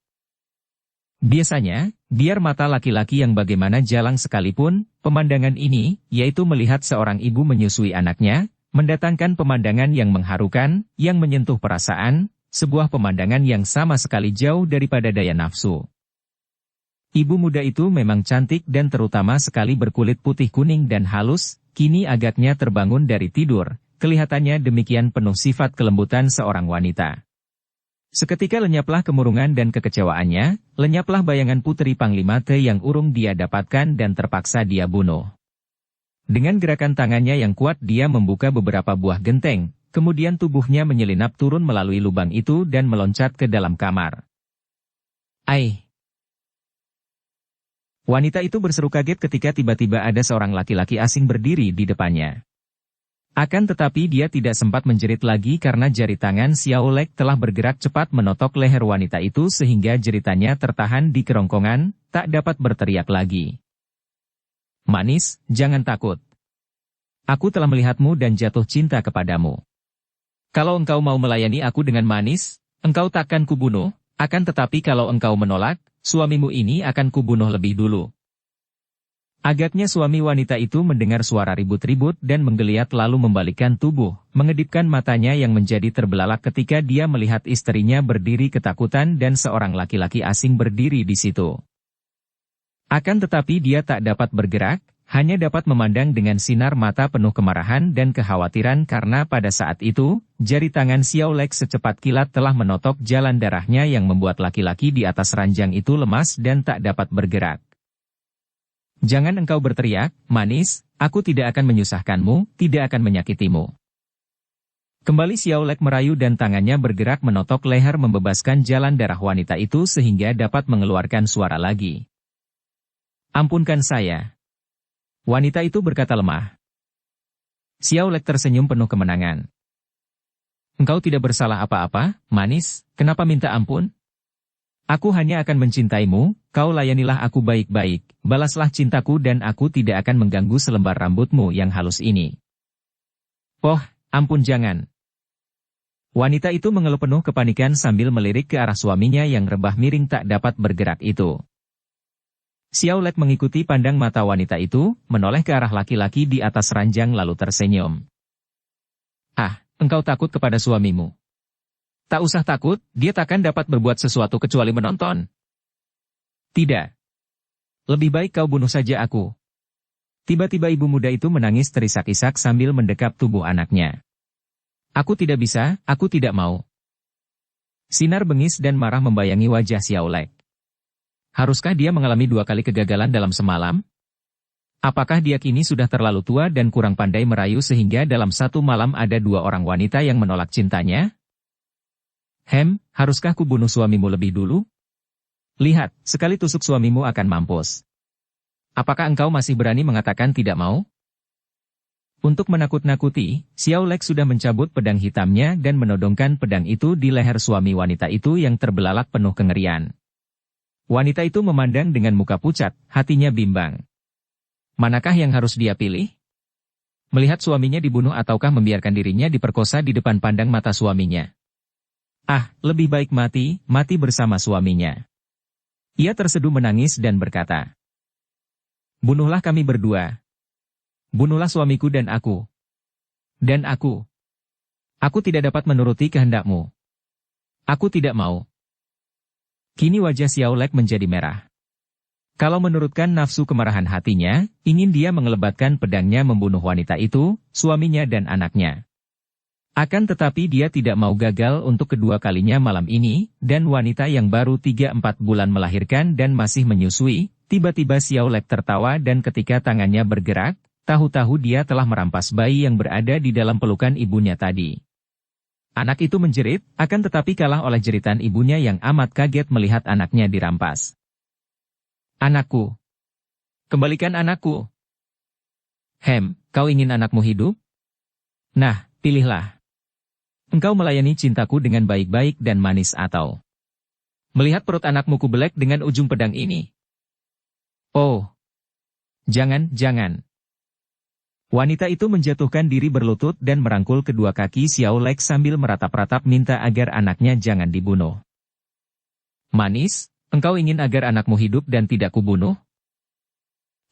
Biasanya, biar mata laki-laki yang bagaimana jalang sekalipun, pemandangan ini, yaitu melihat seorang ibu menyusui anaknya, mendatangkan pemandangan yang mengharukan, yang menyentuh perasaan, sebuah pemandangan yang sama sekali jauh daripada daya nafsu. Ibu muda itu memang cantik dan terutama sekali berkulit putih kuning dan halus, kini agaknya terbangun dari tidur, kelihatannya demikian penuh sifat kelembutan seorang wanita. Seketika lenyaplah kemurungan dan kekecewaannya, lenyaplah bayangan putri Panglima Te yang urung dia dapatkan dan terpaksa dia bunuh. Dengan gerakan tangannya yang kuat dia membuka beberapa buah genteng, kemudian tubuhnya menyelinap turun melalui lubang itu dan meloncat ke dalam kamar. Ai! Wanita itu berseru kaget ketika tiba-tiba ada seorang laki-laki asing berdiri di depannya. Akan tetapi dia tidak sempat menjerit lagi karena jari tangan Xiao Lek telah bergerak cepat menotok leher wanita itu sehingga jeritannya tertahan di kerongkongan, tak dapat berteriak lagi. Manis, jangan takut. Aku telah melihatmu dan jatuh cinta kepadamu. Kalau engkau mau melayani aku dengan manis, engkau takkan kubunuh, akan tetapi kalau engkau menolak, suamimu ini akan kubunuh lebih dulu. Agaknya suami wanita itu mendengar suara ribut-ribut dan menggeliat lalu membalikkan tubuh, mengedipkan matanya yang menjadi terbelalak ketika dia melihat istrinya berdiri ketakutan dan seorang laki-laki asing berdiri di situ. Akan tetapi dia tak dapat bergerak, hanya dapat memandang dengan sinar mata penuh kemarahan dan kekhawatiran karena pada saat itu, jari tangan Xiao Lek secepat kilat telah menotok jalan darahnya yang membuat laki-laki di atas ranjang itu lemas dan tak dapat bergerak. Jangan engkau berteriak, manis, aku tidak akan menyusahkanmu, tidak akan menyakitimu. Kembali Xiao Lek merayu dan tangannya bergerak menotok leher membebaskan jalan darah wanita itu sehingga dapat mengeluarkan suara lagi. Ampunkan saya. Wanita itu berkata lemah. Xiao Lek tersenyum penuh kemenangan. Engkau tidak bersalah apa-apa, manis, kenapa minta ampun? Aku hanya akan mencintaimu, kau layanilah aku baik-baik, balaslah cintaku dan aku tidak akan mengganggu selembar rambutmu yang halus ini. Oh, ampun jangan. Wanita itu mengeluh penuh kepanikan sambil melirik ke arah suaminya yang rebah miring tak dapat bergerak itu. Xiao Lek mengikuti pandang mata wanita itu, menoleh ke arah laki-laki di atas ranjang lalu tersenyum. Ah, engkau takut kepada suamimu. Tak usah takut, dia takkan dapat berbuat sesuatu kecuali menonton. Tidak. Lebih baik kau bunuh saja aku. Tiba-tiba ibu muda itu menangis terisak-isak sambil mendekap tubuh anaknya. Aku tidak bisa, aku tidak mau. Sinar bengis dan marah membayangi wajah Xiao Lek. Haruskah dia mengalami 2 kali kegagalan dalam semalam? Apakah dia kini sudah terlalu tua dan kurang pandai merayu sehingga dalam satu malam ada dua orang wanita yang menolak cintanya? Haruskah ku bunuh suamimu lebih dulu? Lihat, sekali tusuk suamimu akan mampus. Apakah engkau masih berani mengatakan tidak mau? Untuk menakut-nakuti, Xiao Lek sudah mencabut pedang hitamnya dan menodongkan pedang itu di leher suami wanita itu yang terbelalak penuh kengerian. Wanita itu memandang dengan muka pucat, hatinya bimbang. Manakah yang harus dia pilih? Melihat suaminya dibunuh ataukah membiarkan dirinya diperkosa di depan pandang mata suaminya? Lebih baik mati bersama suaminya. Ia terseduh menangis dan berkata, "Bunuhlah kami berdua. Bunuhlah suamiku dan aku. Dan aku. Aku tidak dapat menuruti kehendakmu. Aku tidak mau." Kini wajah Xiao Lek menjadi merah. Kalau menurutkan nafsu kemarahan hatinya, ingin dia mengelebatkan pedangnya membunuh wanita itu, suaminya dan anaknya. Akan tetapi dia tidak mau gagal untuk kedua kalinya malam ini, dan wanita yang baru 3-4 bulan melahirkan dan masih menyusui, tiba-tiba Xiao Lek tertawa dan ketika tangannya bergerak, tahu-tahu dia telah merampas bayi yang berada di dalam pelukan ibunya tadi. Anak itu menjerit, akan tetapi kalah oleh jeritan ibunya yang amat kaget melihat anaknya dirampas. "Anakku. Kembalikan anakku." Kau ingin anakmu hidup? Nah, pilihlah. Engkau melayani cintaku dengan baik-baik dan manis atau melihat perut anakmu kubelek dengan ujung pedang ini. Oh. Jangan. Wanita itu menjatuhkan diri berlutut dan merangkul kedua kaki Xiao Lek sambil meratap-ratap minta agar anaknya jangan dibunuh. "Manis? Engkau ingin agar anakmu hidup dan tidak kubunuh?"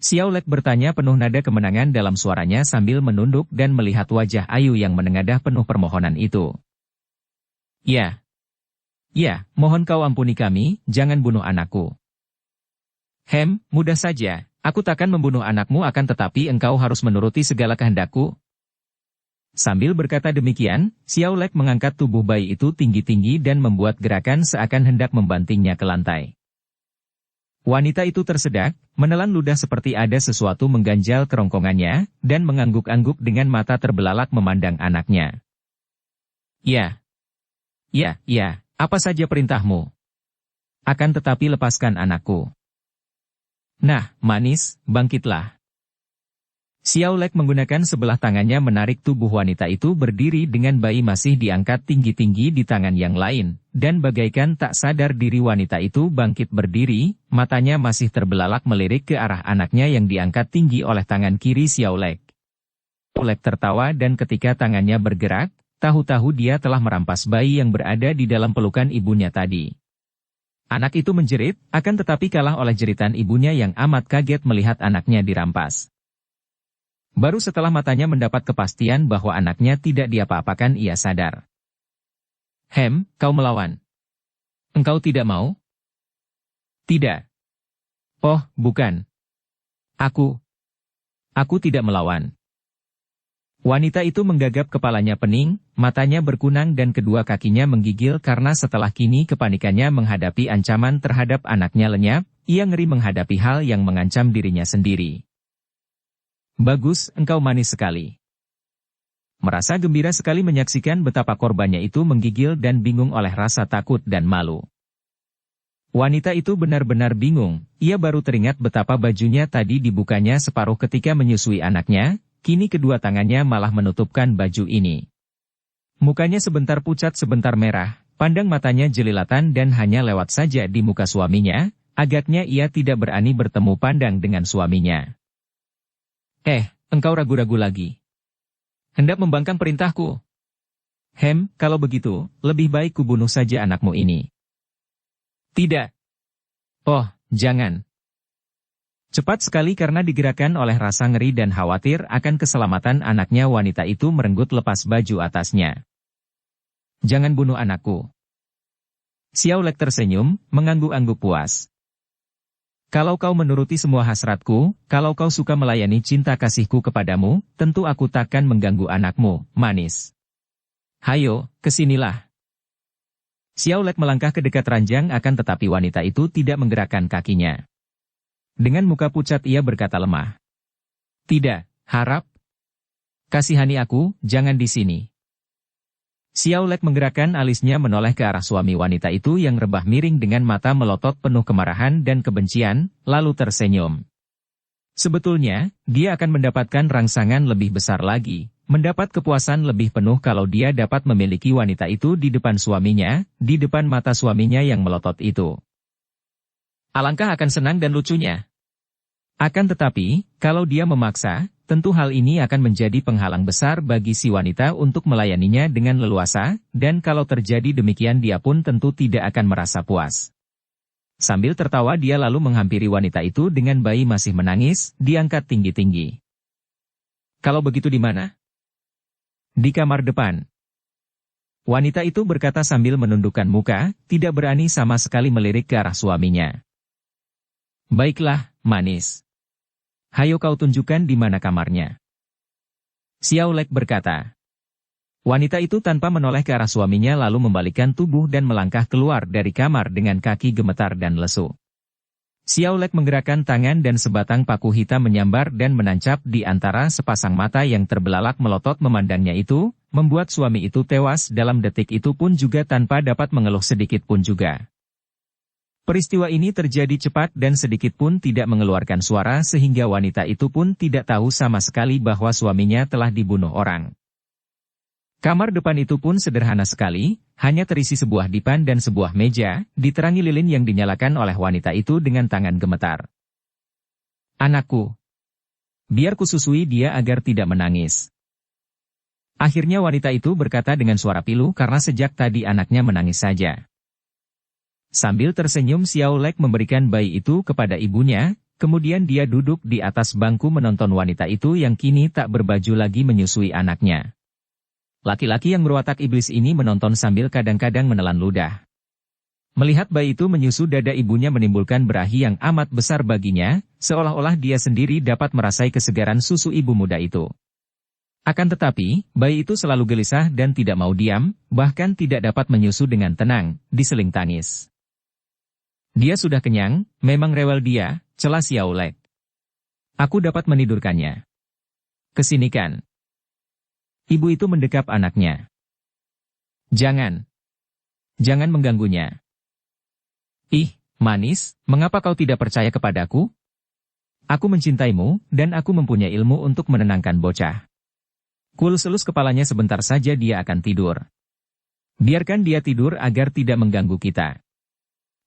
Xiao Lek bertanya penuh nada kemenangan dalam suaranya sambil menunduk dan melihat wajah Ayu yang menengadah penuh permohonan itu. Ya, mohon kau ampuni kami, jangan bunuh anakku." Mudah saja, aku takkan membunuh anakmu akan tetapi engkau harus menuruti segala kehendakku." Sambil berkata demikian, Xiao Lek mengangkat tubuh bayi itu tinggi-tinggi dan membuat gerakan seakan hendak membantingnya ke lantai. Wanita itu tersedak, menelan ludah seperti ada sesuatu mengganjal kerongkongannya, dan mengangguk-angguk dengan mata terbelalak memandang anaknya. Ya, apa saja perintahmu? Akan tetapi lepaskan anakku." "Nah, manis, bangkitlah." Xiao Lek menggunakan sebelah tangannya menarik tubuh wanita itu berdiri dengan bayi masih diangkat tinggi-tinggi di tangan yang lain, dan bagaikan tak sadar diri wanita itu bangkit berdiri, matanya masih terbelalak melirik ke arah anaknya yang diangkat tinggi oleh tangan kiri Xiao Lek. Lek tertawa dan ketika tangannya bergerak, tahu-tahu dia telah merampas bayi yang berada di dalam pelukan ibunya tadi. Anak itu menjerit, akan tetapi kalah oleh jeritan ibunya yang amat kaget melihat anaknya dirampas. Baru setelah matanya mendapat kepastian bahwa anaknya tidak diapa-apakan ia sadar. Kau melawan. Engkau tidak mau?" "Tidak. Oh, bukan. Aku tidak melawan." Wanita itu menggagap kepalanya pening, matanya berkunang dan kedua kakinya menggigil karena setelah kini kepanikannya menghadapi ancaman terhadap anaknya lenyap, ia ngeri menghadapi hal yang mengancam dirinya sendiri. "Bagus, engkau manis sekali." Merasa gembira sekali menyaksikan betapa korbannya itu menggigil dan bingung oleh rasa takut dan malu. Wanita itu benar-benar bingung, ia baru teringat betapa bajunya tadi dibukanya separuh ketika menyusui anaknya, kini kedua tangannya malah menutupkan baju ini. Mukanya sebentar pucat sebentar merah, pandang matanya jelilatan dan hanya lewat saja di muka suaminya, agaknya ia tidak berani bertemu pandang dengan suaminya. Engkau ragu-ragu lagi. Hendak membangkang perintahku? Kalau begitu, lebih baik kubunuh saja anakmu ini." "Tidak. Oh, jangan." Cepat sekali karena digerakkan oleh rasa ngeri dan khawatir akan keselamatan anaknya wanita itu merenggut lepas baju atasnya. "Jangan bunuh anakku." Xiao Lek tersenyum, mengangguk-angguk puas. "Kalau kau menuruti semua hasratku, kalau kau suka melayani cinta kasihku kepadamu, tentu aku takkan mengganggu anakmu, manis. Hayo, kesinilah." Xiao Lek melangkah ke dekat ranjang akan tetapi wanita itu tidak menggerakkan kakinya. Dengan muka pucat ia berkata lemah. Tidak, harap. Kasihani aku, jangan di sini. Xiao Lek menggerakkan alisnya menoleh ke arah suami wanita itu yang rebah miring dengan mata melotot penuh kemarahan dan kebencian, lalu tersenyum. Sebetulnya, dia akan mendapatkan rangsangan lebih besar lagi, mendapat kepuasan lebih penuh kalau dia dapat memiliki wanita itu di depan suaminya, di depan mata suaminya yang melotot itu. Alangkah akan senang dan lucunya. Akan tetapi, kalau dia memaksa, tentu hal ini akan menjadi penghalang besar bagi si wanita untuk melayaninya dengan leluasa, dan kalau terjadi demikian dia pun tentu tidak akan merasa puas. Sambil tertawa dia lalu menghampiri wanita itu dengan bayi masih menangis, diangkat tinggi-tinggi. Kalau begitu di mana? Di kamar depan. Wanita itu berkata sambil menundukkan muka, tidak berani sama sekali melirik ke arah suaminya. Baiklah, manis. Hayo kau tunjukkan di mana kamarnya. Xiao Lek berkata. Wanita itu tanpa menoleh ke arah suaminya lalu membalikkan tubuh dan melangkah keluar dari kamar dengan kaki gemetar dan lesu. Xiao Lek menggerakkan tangan dan sebatang paku hitam menyambar dan menancap di antara sepasang mata yang terbelalak melotot memandangnya itu, membuat suami itu tewas dalam detik itu pun juga tanpa dapat mengeluh sedikit pun juga. Peristiwa ini terjadi cepat dan sedikit pun tidak mengeluarkan suara sehingga wanita itu pun tidak tahu sama sekali bahwa suaminya telah dibunuh orang. Kamar depan itu pun sederhana sekali, hanya terisi sebuah dipan dan sebuah meja, diterangi lilin yang dinyalakan oleh wanita itu dengan tangan gemetar. Anakku. Biar kususui dia agar tidak menangis. Akhirnya wanita itu berkata dengan suara pilu karena sejak tadi anaknya menangis saja. Sambil tersenyum Xiao Lek memberikan bayi itu kepada ibunya, kemudian dia duduk di atas bangku menonton wanita itu yang kini tak berbaju lagi menyusui anaknya. Laki-laki yang berwatak iblis ini menonton sambil kadang-kadang menelan ludah. Melihat bayi itu menyusu dada ibunya menimbulkan berahi yang amat besar baginya, seolah-olah dia sendiri dapat merasai kesegaran susu ibu muda itu. Akan tetapi, bayi itu selalu gelisah dan tidak mau diam, bahkan tidak dapat menyusu dengan tenang, diseling tangis. Dia sudah kenyang, memang rewel dia, celah Xiao Lek. Aku dapat menidurkannya. Kesinikan. Ibu itu mendekap anaknya. Jangan. Jangan mengganggunya. Ih, manis, mengapa kau tidak percaya kepadaku? Aku mencintaimu, dan aku mempunyai ilmu untuk menenangkan bocah. Kulus-elus kepalanya sebentar saja dia akan tidur. Biarkan dia tidur agar tidak mengganggu kita.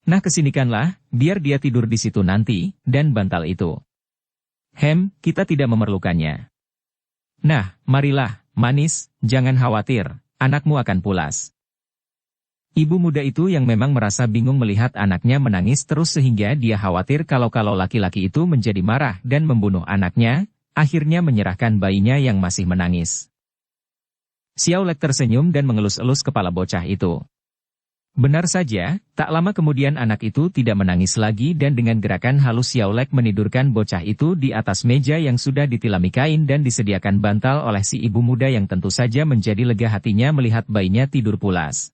Nah kesinikanlah, biar dia tidur di situ nanti, dan bantal itu. Kita tidak memerlukannya. Nah, marilah, manis, jangan khawatir, anakmu akan pulas. Ibu muda itu yang memang merasa bingung melihat anaknya menangis terus sehingga dia khawatir kalau laki-laki itu menjadi marah dan membunuh anaknya, akhirnya menyerahkan bayinya yang masih menangis. Xiao Lek tersenyum dan mengelus-elus kepala bocah itu. Benar saja, tak lama kemudian anak itu tidak menangis lagi dan dengan gerakan halus Xiao Lek menidurkan bocah itu di atas meja yang sudah ditilami kain dan disediakan bantal oleh si ibu muda yang tentu saja menjadi lega hatinya melihat bayinya tidur pulas.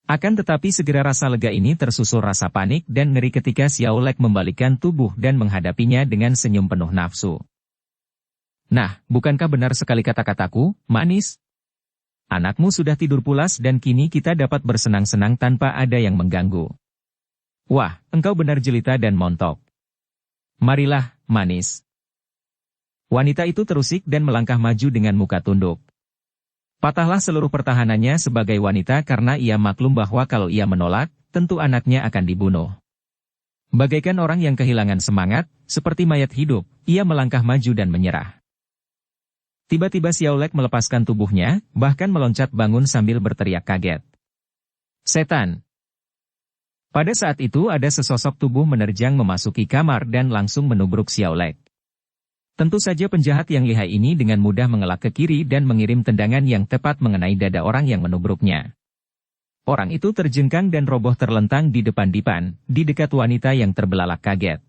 Akan tetapi segera rasa lega ini tersusul rasa panik dan ngeri ketika Xiao Lek membalikkan tubuh dan menghadapinya dengan senyum penuh nafsu. Nah, bukankah benar sekali kata-kataku, manis? Anakmu sudah tidur pulas dan kini kita dapat bersenang-senang tanpa ada yang mengganggu. Wah, engkau benar jelita dan montok. Marilah, manis. Wanita itu terusik dan melangkah maju dengan muka tunduk. Patahlah seluruh pertahanannya sebagai wanita karena ia maklum bahwa kalau ia menolak, tentu anaknya akan dibunuh. Bagaikan orang yang kehilangan semangat, seperti mayat hidup, ia melangkah maju dan menyerah. Tiba-tiba Xiao Lek melepaskan tubuhnya, bahkan meloncat bangun sambil berteriak kaget. Setan! Pada saat itu ada sesosok tubuh menerjang memasuki kamar dan langsung menubruk Xiao Lek. Tentu saja penjahat yang lihai ini dengan mudah mengelak ke kiri dan mengirim tendangan yang tepat mengenai dada orang yang menubruknya. Orang itu terjengkang dan roboh terlentang di depan dipan, di dekat wanita yang terbelalak kaget.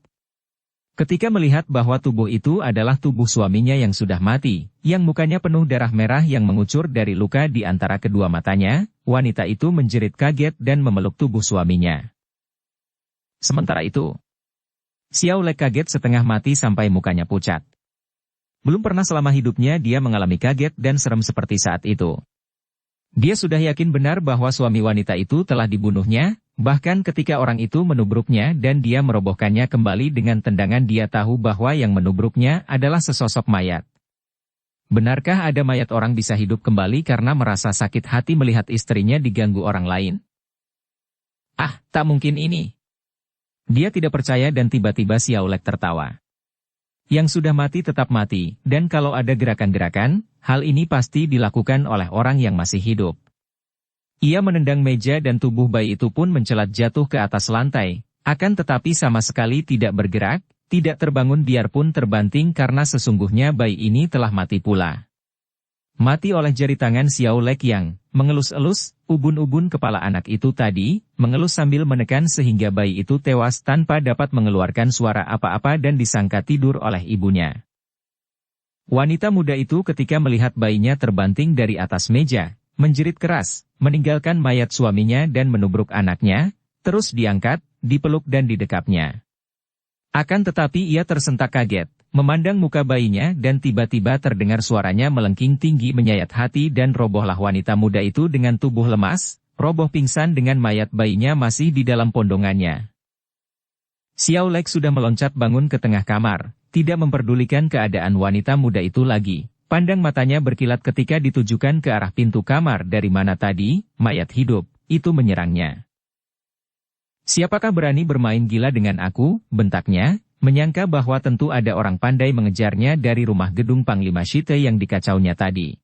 Ketika melihat bahwa tubuh itu adalah tubuh suaminya yang sudah mati, yang mukanya penuh darah merah yang mengucur dari luka di antara kedua matanya, wanita itu menjerit kaget dan memeluk tubuh suaminya. Sementara itu, Xiao Lek kaget setengah mati sampai mukanya pucat. Belum pernah selama hidupnya dia mengalami kaget dan serem seperti saat itu. Dia sudah yakin benar bahwa suami wanita itu telah dibunuhnya, bahkan ketika orang itu menubruknya dan dia merobohkannya kembali dengan tendangan, dia tahu bahwa yang menubruknya adalah sesosok mayat. Benarkah ada mayat orang bisa hidup kembali karena merasa sakit hati melihat istrinya diganggu orang lain? Ah, tak mungkin ini. Dia tidak percaya dan tiba-tiba Xiao Lek tertawa. Yang sudah mati tetap mati, dan kalau ada gerakan-gerakan, hal ini pasti dilakukan oleh orang yang masih hidup. Ia menendang meja dan tubuh bayi itu pun mencelat jatuh ke atas lantai, akan tetapi sama sekali tidak bergerak, tidak terbangun biarpun terbanting karena sesungguhnya bayi ini telah mati pula. Mati oleh jari tangan Xiao Lek yang mengelus-elus ubun-ubun kepala anak itu tadi, mengelus sambil menekan sehingga bayi itu tewas tanpa dapat mengeluarkan suara apa-apa dan disangka tidur oleh ibunya. Wanita muda itu ketika melihat bayinya terbanting dari atas meja, menjerit keras, meninggalkan mayat suaminya dan menubruk anaknya, terus diangkat, dipeluk dan didekapnya. Akan tetapi ia tersentak kaget, memandang muka bayinya dan tiba-tiba terdengar suaranya melengking tinggi menyayat hati dan robohlah wanita muda itu dengan tubuh lemas, roboh pingsan dengan mayat bayinya masih di dalam pondongannya. Xiao Lek sudah meloncat bangun ke tengah kamar, tidak memperdulikan keadaan wanita muda itu lagi. Pandang matanya berkilat ketika ditujukan ke arah pintu kamar dari mana tadi, mayat hidup, itu menyerangnya. Siapakah berani bermain gila dengan aku, bentaknya, menyangka bahwa tentu ada orang pandai mengejarnya dari rumah gedung Panglima Shite yang dikacaunya tadi.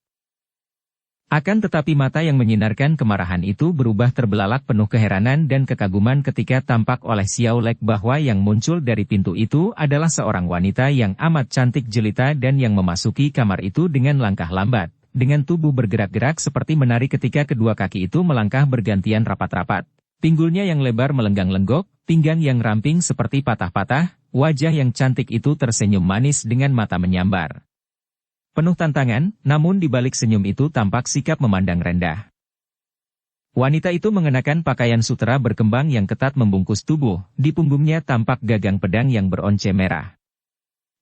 Akan tetapi mata yang menyinarkan kemarahan itu berubah terbelalak penuh keheranan dan kekaguman ketika tampak oleh Xiao Lek bahwa yang muncul dari pintu itu adalah seorang wanita yang amat cantik jelita dan yang memasuki kamar itu dengan langkah lambat, dengan tubuh bergerak-gerak seperti menari ketika kedua kaki itu melangkah bergantian rapat-rapat. Pinggulnya yang lebar melenggang-lenggok, pinggang yang ramping seperti patah-patah, wajah yang cantik itu tersenyum manis dengan mata menyambar. Penuh tantangan, namun di balik senyum itu tampak sikap memandang rendah. Wanita itu mengenakan pakaian sutera berkembang yang ketat membungkus tubuh, di punggungnya tampak gagang pedang yang beronce merah.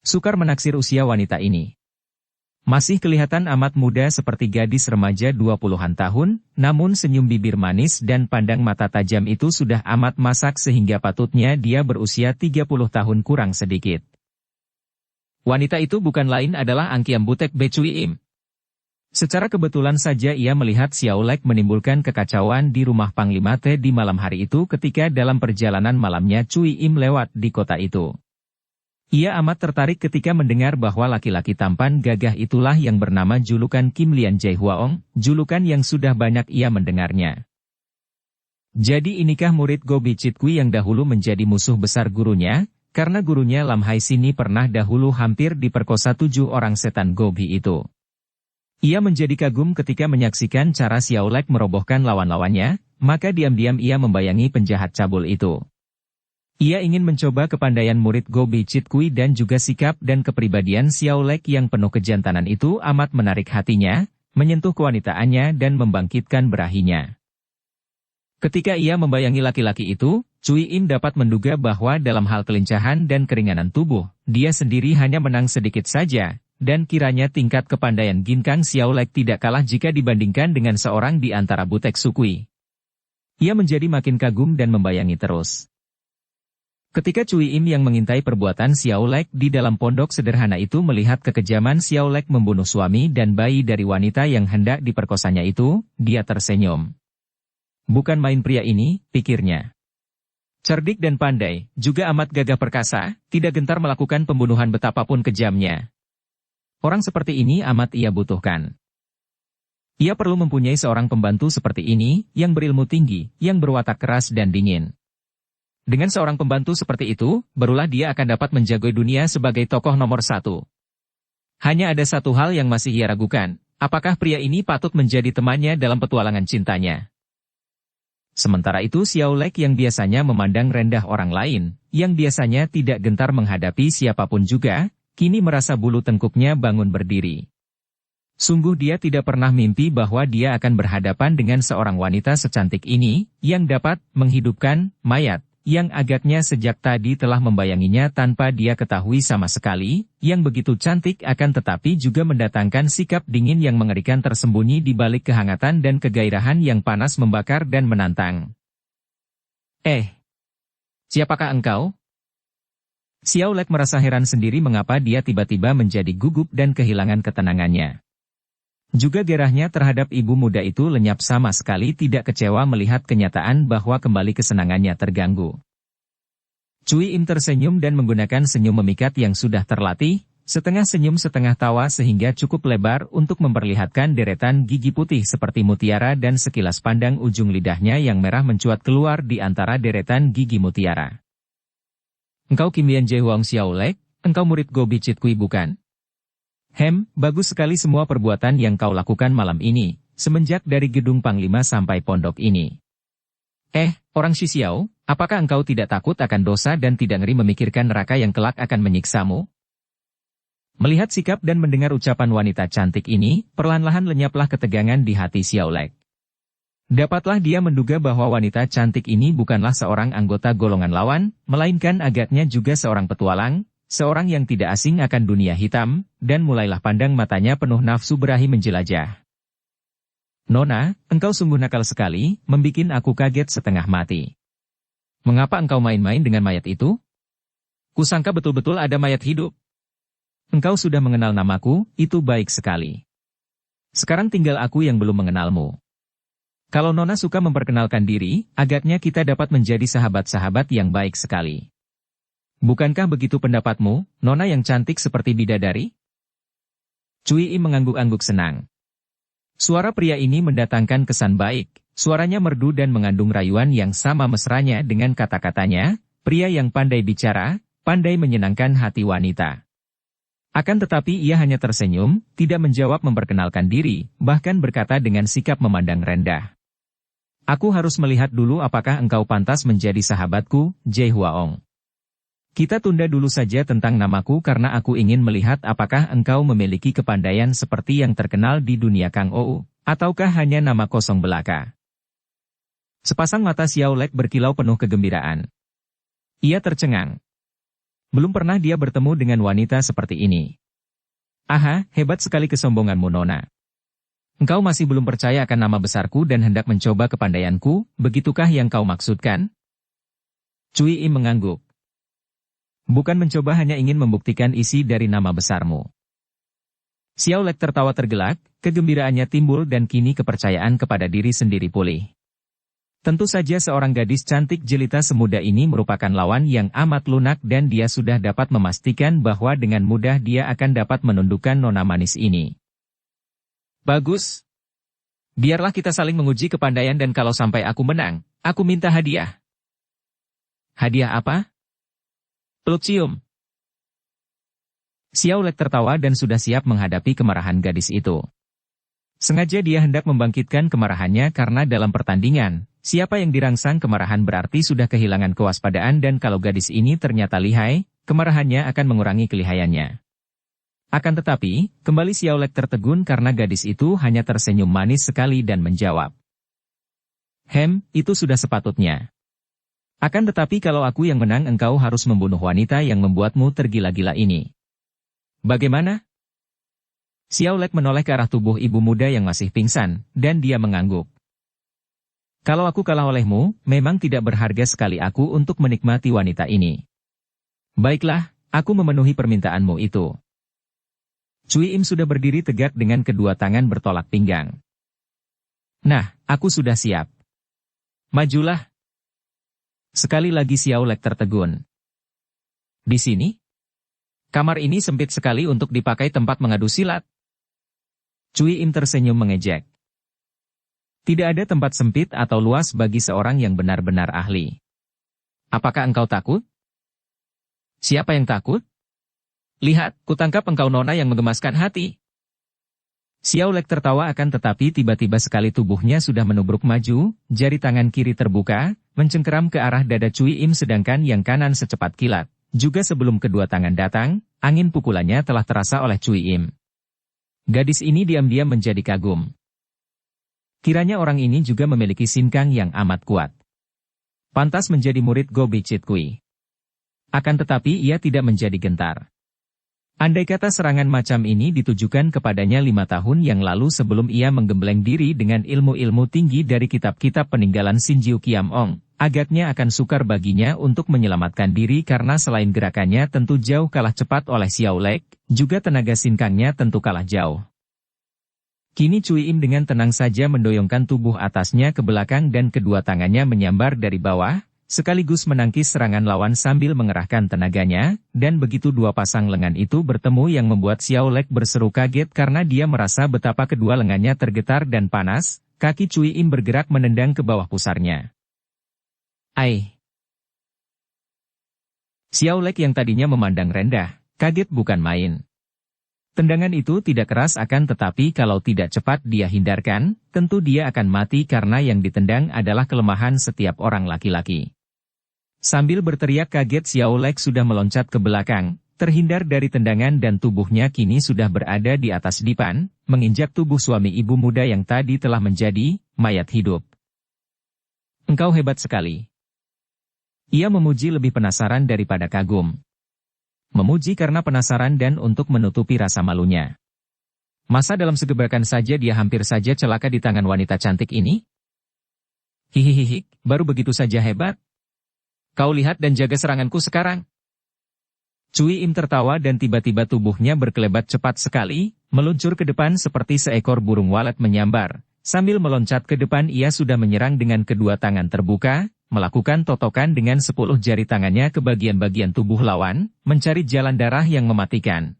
Sukar menaksir usia wanita ini. Masih kelihatan amat muda seperti gadis remaja 20-an tahun, namun senyum bibir manis dan pandang mata tajam itu sudah amat masak sehingga patutnya dia berusia 30 tahun kurang sedikit. Wanita itu bukan lain adalah Angkiam Butek Be Cui Im. Secara kebetulan saja ia melihat Xiao Lek menimbulkan kekacauan di rumah Panglima Te di malam hari itu ketika dalam perjalanan malamnya Cui Im lewat di kota itu. Ia amat tertarik ketika mendengar bahwa laki-laki tampan gagah itulah yang bernama julukan Kim Lian Jai Huaong, julukan yang sudah banyak ia mendengarnya. Jadi inikah murid Go Bi Chit Kui yang dahulu menjadi musuh besar gurunya, karena gurunya Lam Hai Sini pernah dahulu hampir diperkosa 7 orang setan Go Bi itu. Ia menjadi kagum ketika menyaksikan cara Xiao Lek merobohkan lawan-lawannya, maka diam-diam ia membayangi penjahat cabul itu. Ia ingin mencoba kepandaian murid Go Bi Chit Kui dan juga sikap dan kepribadian Xiao Lek yang penuh kejantanan itu amat menarik hatinya, menyentuh kewanitaannya dan membangkitkan berahinya. Ketika ia membayangi laki-laki itu, Cui Im dapat menduga bahwa dalam hal kelincahan dan keringanan tubuh, dia sendiri hanya menang sedikit saja, dan kiranya tingkat kepandaian ginkang Xiao Lek tidak kalah jika dibandingkan dengan seorang di antara butek sukui. Ia menjadi makin kagum dan membayangi terus. Ketika Cui Im yang mengintai perbuatan Xiao Lek di dalam pondok sederhana itu melihat kekejaman Xiao Lek membunuh suami dan bayi dari wanita yang hendak diperkosanya itu, dia tersenyum. Bukan main pria ini, pikirnya. Cerdik dan pandai, juga amat gagah perkasa, tidak gentar melakukan pembunuhan betapapun kejamnya. Orang seperti ini amat ia butuhkan. Ia perlu mempunyai seorang pembantu seperti ini, yang berilmu tinggi, yang berwatak keras dan dingin. Dengan seorang pembantu seperti itu, barulah dia akan dapat menjaga dunia sebagai tokoh nomor 1. Hanya ada satu hal yang masih ia ragukan, apakah pria ini patut menjadi temannya dalam petualangan cintanya. Sementara itu Xiao Lek yang biasanya memandang rendah orang lain, yang biasanya tidak gentar menghadapi siapapun juga, kini merasa bulu tengkuknya bangun berdiri. Sungguh dia tidak pernah mimpi bahwa dia akan berhadapan dengan seorang wanita secantik ini, yang dapat menghidupkan mayat, yang agaknya sejak tadi telah membayanginya tanpa dia ketahui sama sekali, yang begitu cantik akan tetapi juga mendatangkan sikap dingin yang mengerikan tersembunyi di balik kehangatan dan kegairahan yang panas membakar dan menantang. Siapakah engkau? Xiao Lek merasa heran sendiri mengapa dia tiba-tiba menjadi gugup dan kehilangan ketenangannya. Juga gerahnya terhadap ibu muda itu lenyap sama sekali tidak kecewa melihat kenyataan bahwa kembali kesenangannya terganggu. Cui Im tersenyum dan menggunakan senyum memikat yang sudah terlatih, setengah senyum setengah tawa sehingga cukup lebar untuk memperlihatkan deretan gigi putih seperti mutiara dan sekilas pandang ujung lidahnya yang merah mencuat keluar di antara deretan gigi mutiara. Engkau Kim Yan Jae Huang Xiao Lek, engkau murid Go Bicit Kui bukan? Bagus sekali semua perbuatan yang kau lakukan malam ini, semenjak dari gedung Panglima sampai pondok ini. Orang Shi Xiao, apakah engkau tidak takut akan dosa dan tidak ngeri memikirkan neraka yang kelak akan menyiksamu? Melihat sikap dan mendengar ucapan wanita cantik ini, perlahan-lahan lenyaplah ketegangan di hati Xiao Lek. Dapatlah dia menduga bahwa wanita cantik ini bukanlah seorang anggota golongan lawan, melainkan agaknya juga seorang petualang, seorang yang tidak asing akan dunia hitam, dan mulailah pandang matanya penuh nafsu berahi menjelajah. Nona, engkau sungguh nakal sekali, membikin aku kaget setengah mati. Mengapa engkau main-main dengan mayat itu? Kusangka betul-betul ada mayat hidup. Engkau sudah mengenal namaku, itu baik sekali. Sekarang tinggal aku yang belum mengenalmu. Kalau Nona suka memperkenalkan diri, agaknya kita dapat menjadi sahabat-sahabat yang baik sekali. Bukankah begitu pendapatmu, Nona yang cantik seperti bidadari? Cui Im mengangguk-angguk senang. Suara pria ini mendatangkan kesan baik, suaranya merdu dan mengandung rayuan yang sama mesranya dengan kata-katanya, pria yang pandai bicara, pandai menyenangkan hati wanita. Akan tetapi ia hanya tersenyum, tidak menjawab memperkenalkan diri, bahkan berkata dengan sikap memandang rendah. Aku harus melihat dulu apakah engkau pantas menjadi sahabatku, Jae Huaong. Kita tunda dulu saja tentang namaku karena aku ingin melihat apakah engkau memiliki kepandaian seperti yang terkenal di dunia Kang Ou, ataukah hanya nama kosong belaka. Sepasang mata Xiao Lek berkilau penuh kegembiraan. Ia tercengang. Belum pernah dia bertemu dengan wanita seperti ini. Aha, hebat sekali kesombonganmu Nona. Engkau masih belum percaya akan nama besarku dan hendak mencoba kepandaianku, begitukah yang kau maksudkan? Cui Im mengangguk. Bukan mencoba hanya ingin membuktikan isi dari nama besarmu. Xiao Lek tertawa tergelak, kegembiraannya timbul dan kini kepercayaan kepada diri sendiri pulih. Tentu saja seorang gadis cantik jelita semuda ini merupakan lawan yang amat lunak dan dia sudah dapat memastikan bahwa dengan mudah dia akan dapat menundukkan nona manis ini. Bagus. Biarlah kita saling menguji kepandaian dan kalau sampai aku menang, aku minta hadiah. Hadiah apa? Peluk cium. Xiao Lek tertawa dan sudah siap menghadapi kemarahan gadis itu. Sengaja dia hendak membangkitkan kemarahannya karena dalam pertandingan, siapa yang dirangsang kemarahan berarti sudah kehilangan kewaspadaan dan kalau gadis ini ternyata lihai, kemarahannya akan mengurangi kelihayannya. Akan tetapi, kembali Xiao Lek tertegun karena gadis itu hanya tersenyum manis sekali dan menjawab. Itu sudah sepatutnya. Akan tetapi kalau aku yang menang engkau harus membunuh wanita yang membuatmu tergila-gila ini. Bagaimana? Xiao Lek menoleh ke arah tubuh ibu muda yang masih pingsan, dan dia mengangguk. Kalau aku kalah olehmu, memang tidak berharga sekali aku untuk menikmati wanita ini. Baiklah, aku memenuhi permintaanmu itu. Cui Im sudah berdiri tegak dengan kedua tangan bertolak pinggang. Nah, aku sudah siap. Majulah. Sekali lagi Xiao Lek tertegun. Di sini? Kamar ini sempit sekali untuk dipakai tempat mengadu silat. Cui Im tersenyum mengejek. Tidak ada tempat sempit atau luas bagi seorang yang benar-benar ahli. Apakah engkau takut? Siapa yang takut? Lihat, kutangkap engkau nona yang menggemaskan hati. Xiao Lek tertawa akan tetapi tiba-tiba sekali tubuhnya sudah menubruk maju, jari tangan kiri terbuka, mencengkeram ke arah dada Cui Im sedangkan yang kanan secepat kilat. Juga sebelum kedua tangan datang, angin pukulannya telah terasa oleh Cui Im. Gadis ini diam-diam menjadi kagum. Kiranya orang ini juga memiliki sinkang yang amat kuat. Pantas menjadi murid Go Bichit Kui. Akan tetapi ia tidak menjadi gentar. Andai kata serangan macam ini ditujukan kepadanya 5 tahun yang lalu sebelum ia menggembleng diri dengan ilmu-ilmu tinggi dari kitab-kitab peninggalan Shinjiu Qiamong, agaknya akan sukar baginya untuk menyelamatkan diri karena selain gerakannya tentu jauh kalah cepat oleh Xiao Lek, juga tenaga sinkangnya tentu kalah jauh. Kini Cui Im dengan tenang saja mendoyongkan tubuh atasnya ke belakang dan kedua tangannya menyambar dari bawah, sekaligus menangkis serangan lawan sambil mengerahkan tenaganya, dan begitu dua pasang lengan itu bertemu yang membuat Xiao Lek berseru kaget karena dia merasa betapa kedua lengannya tergetar dan panas, kaki Cui Im bergerak menendang ke bawah pusarnya. Ai! Xiao Lek yang tadinya memandang rendah, kaget bukan main. Tendangan itu tidak keras akan tetapi kalau tidak cepat dia hindarkan, tentu dia akan mati karena yang ditendang adalah kelemahan setiap orang laki-laki. Sambil berteriak kaget Xiao Lek sudah meloncat ke belakang, terhindar dari tendangan dan tubuhnya kini sudah berada di atas dipan, menginjak tubuh suami ibu muda yang tadi telah menjadi mayat hidup. Engkau hebat sekali. Ia memuji lebih penasaran daripada kagum. Memuji karena penasaran dan untuk menutupi rasa malunya. Masa dalam segebrakan saja dia hampir saja celaka di tangan wanita cantik ini? Hihihihi, baru begitu saja hebat. Kau lihat dan jaga seranganku sekarang. Cui Im tertawa dan tiba-tiba tubuhnya berkelebat cepat sekali, meluncur ke depan seperti seekor burung walet menyambar. Sambil meloncat ke depan ia sudah menyerang dengan kedua tangan terbuka, melakukan totokan dengan 10 jari tangannya ke bagian-bagian tubuh lawan, mencari jalan darah yang mematikan.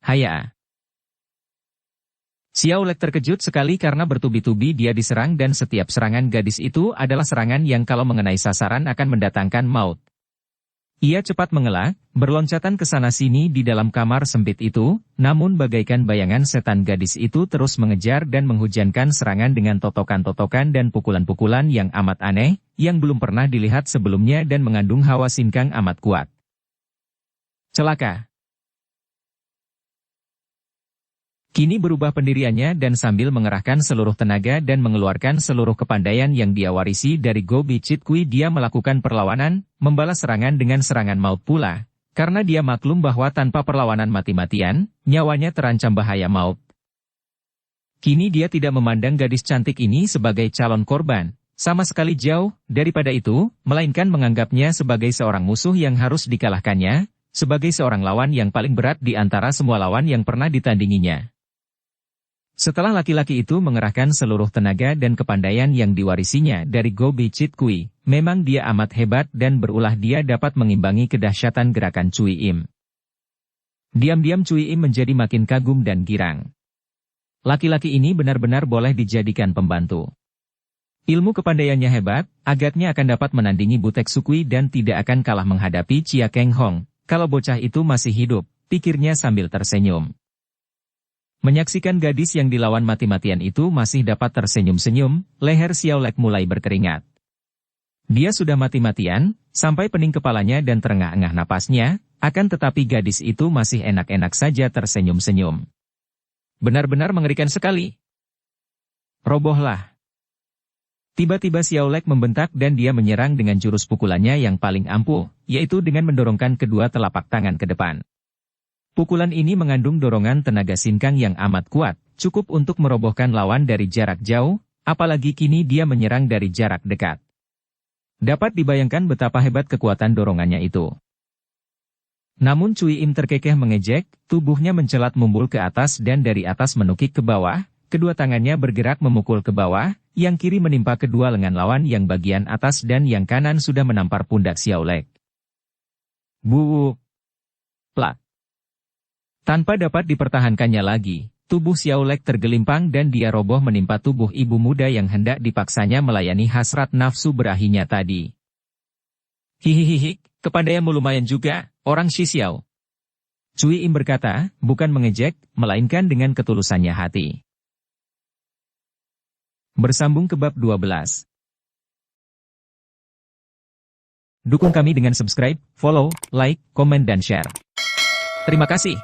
Haya! Xiao Lek terkejut sekali karena bertubi-tubi dia diserang dan setiap serangan gadis itu adalah serangan yang kalau mengenai sasaran akan mendatangkan maut. Ia cepat mengelak, berloncatan ke sana-sini di dalam kamar sempit itu, namun bagaikan bayangan setan gadis itu terus mengejar dan menghujankan serangan dengan totokan-totokan dan pukulan-pukulan yang amat aneh, yang belum pernah dilihat sebelumnya dan mengandung hawa sinkang amat kuat. Celaka! Kini berubah pendiriannya dan sambil mengerahkan seluruh tenaga dan mengeluarkan seluruh kepandaian yang dia warisi dari Go Bichit Kui dia melakukan perlawanan, membalas serangan dengan serangan maut pula, karena dia maklum bahwa tanpa perlawanan mati-matian, nyawanya terancam bahaya maut. Kini dia tidak memandang gadis cantik ini sebagai calon korban, sama sekali jauh daripada itu, melainkan menganggapnya sebagai seorang musuh yang harus dikalahkannya, sebagai seorang lawan yang paling berat di antara semua lawan yang pernah ditandinginya. Setelah laki-laki itu mengerahkan seluruh tenaga dan kepandaian yang diwarisinya dari Go Bichit Kui, memang dia amat hebat dan berulah dia dapat mengimbangi kedahsyatan gerakan Cui Im. Diam-diam Cui Im menjadi makin kagum dan girang. Laki-laki ini benar-benar boleh dijadikan pembantu. Ilmu kepandaiannya hebat, agaknya akan dapat menandingi Butek Sukui dan tidak akan kalah menghadapi Chia Keng Hong, kalau bocah itu masih hidup, pikirnya sambil tersenyum. Menyaksikan gadis yang dilawan mati-matian itu masih dapat tersenyum-senyum, leher Xiao Lek mulai berkeringat. Dia sudah mati-matian, sampai pening kepalanya dan terengah-engah napasnya, akan tetapi gadis itu masih enak-enak saja tersenyum-senyum. Benar-benar mengerikan sekali. Robohlah. Tiba-tiba Xiao Lek membentak dan dia menyerang dengan jurus pukulannya yang paling ampuh, yaitu dengan mendorongkan kedua telapak tangan ke depan. Pukulan ini mengandung dorongan tenaga sinkang yang amat kuat, cukup untuk merobohkan lawan dari jarak jauh, apalagi kini dia menyerang dari jarak dekat. Dapat dibayangkan betapa hebat kekuatan dorongannya itu. Namun Cui Im terkekeh mengejek, tubuhnya mencelat mumbul ke atas dan dari atas menukik ke bawah, kedua tangannya bergerak memukul ke bawah, yang kiri menimpa kedua lengan lawan yang bagian atas dan yang kanan sudah menampar pundak Xiao Lek. Buuk! Plak! Tanpa dapat dipertahankannya lagi, tubuh Xiao Lek tergelimpang dan dia roboh menimpa tubuh ibu muda yang hendak dipaksanya melayani hasrat nafsu berahinya tadi. Hihihihi, kepandaianmu lumayan juga, orang Shi Xiao. Cui Im berkata, bukan mengejek, melainkan dengan ketulusannya hati. Bersambung ke bab 12. Dukung kami dengan subscribe, follow, like, komen dan share. Terima kasih.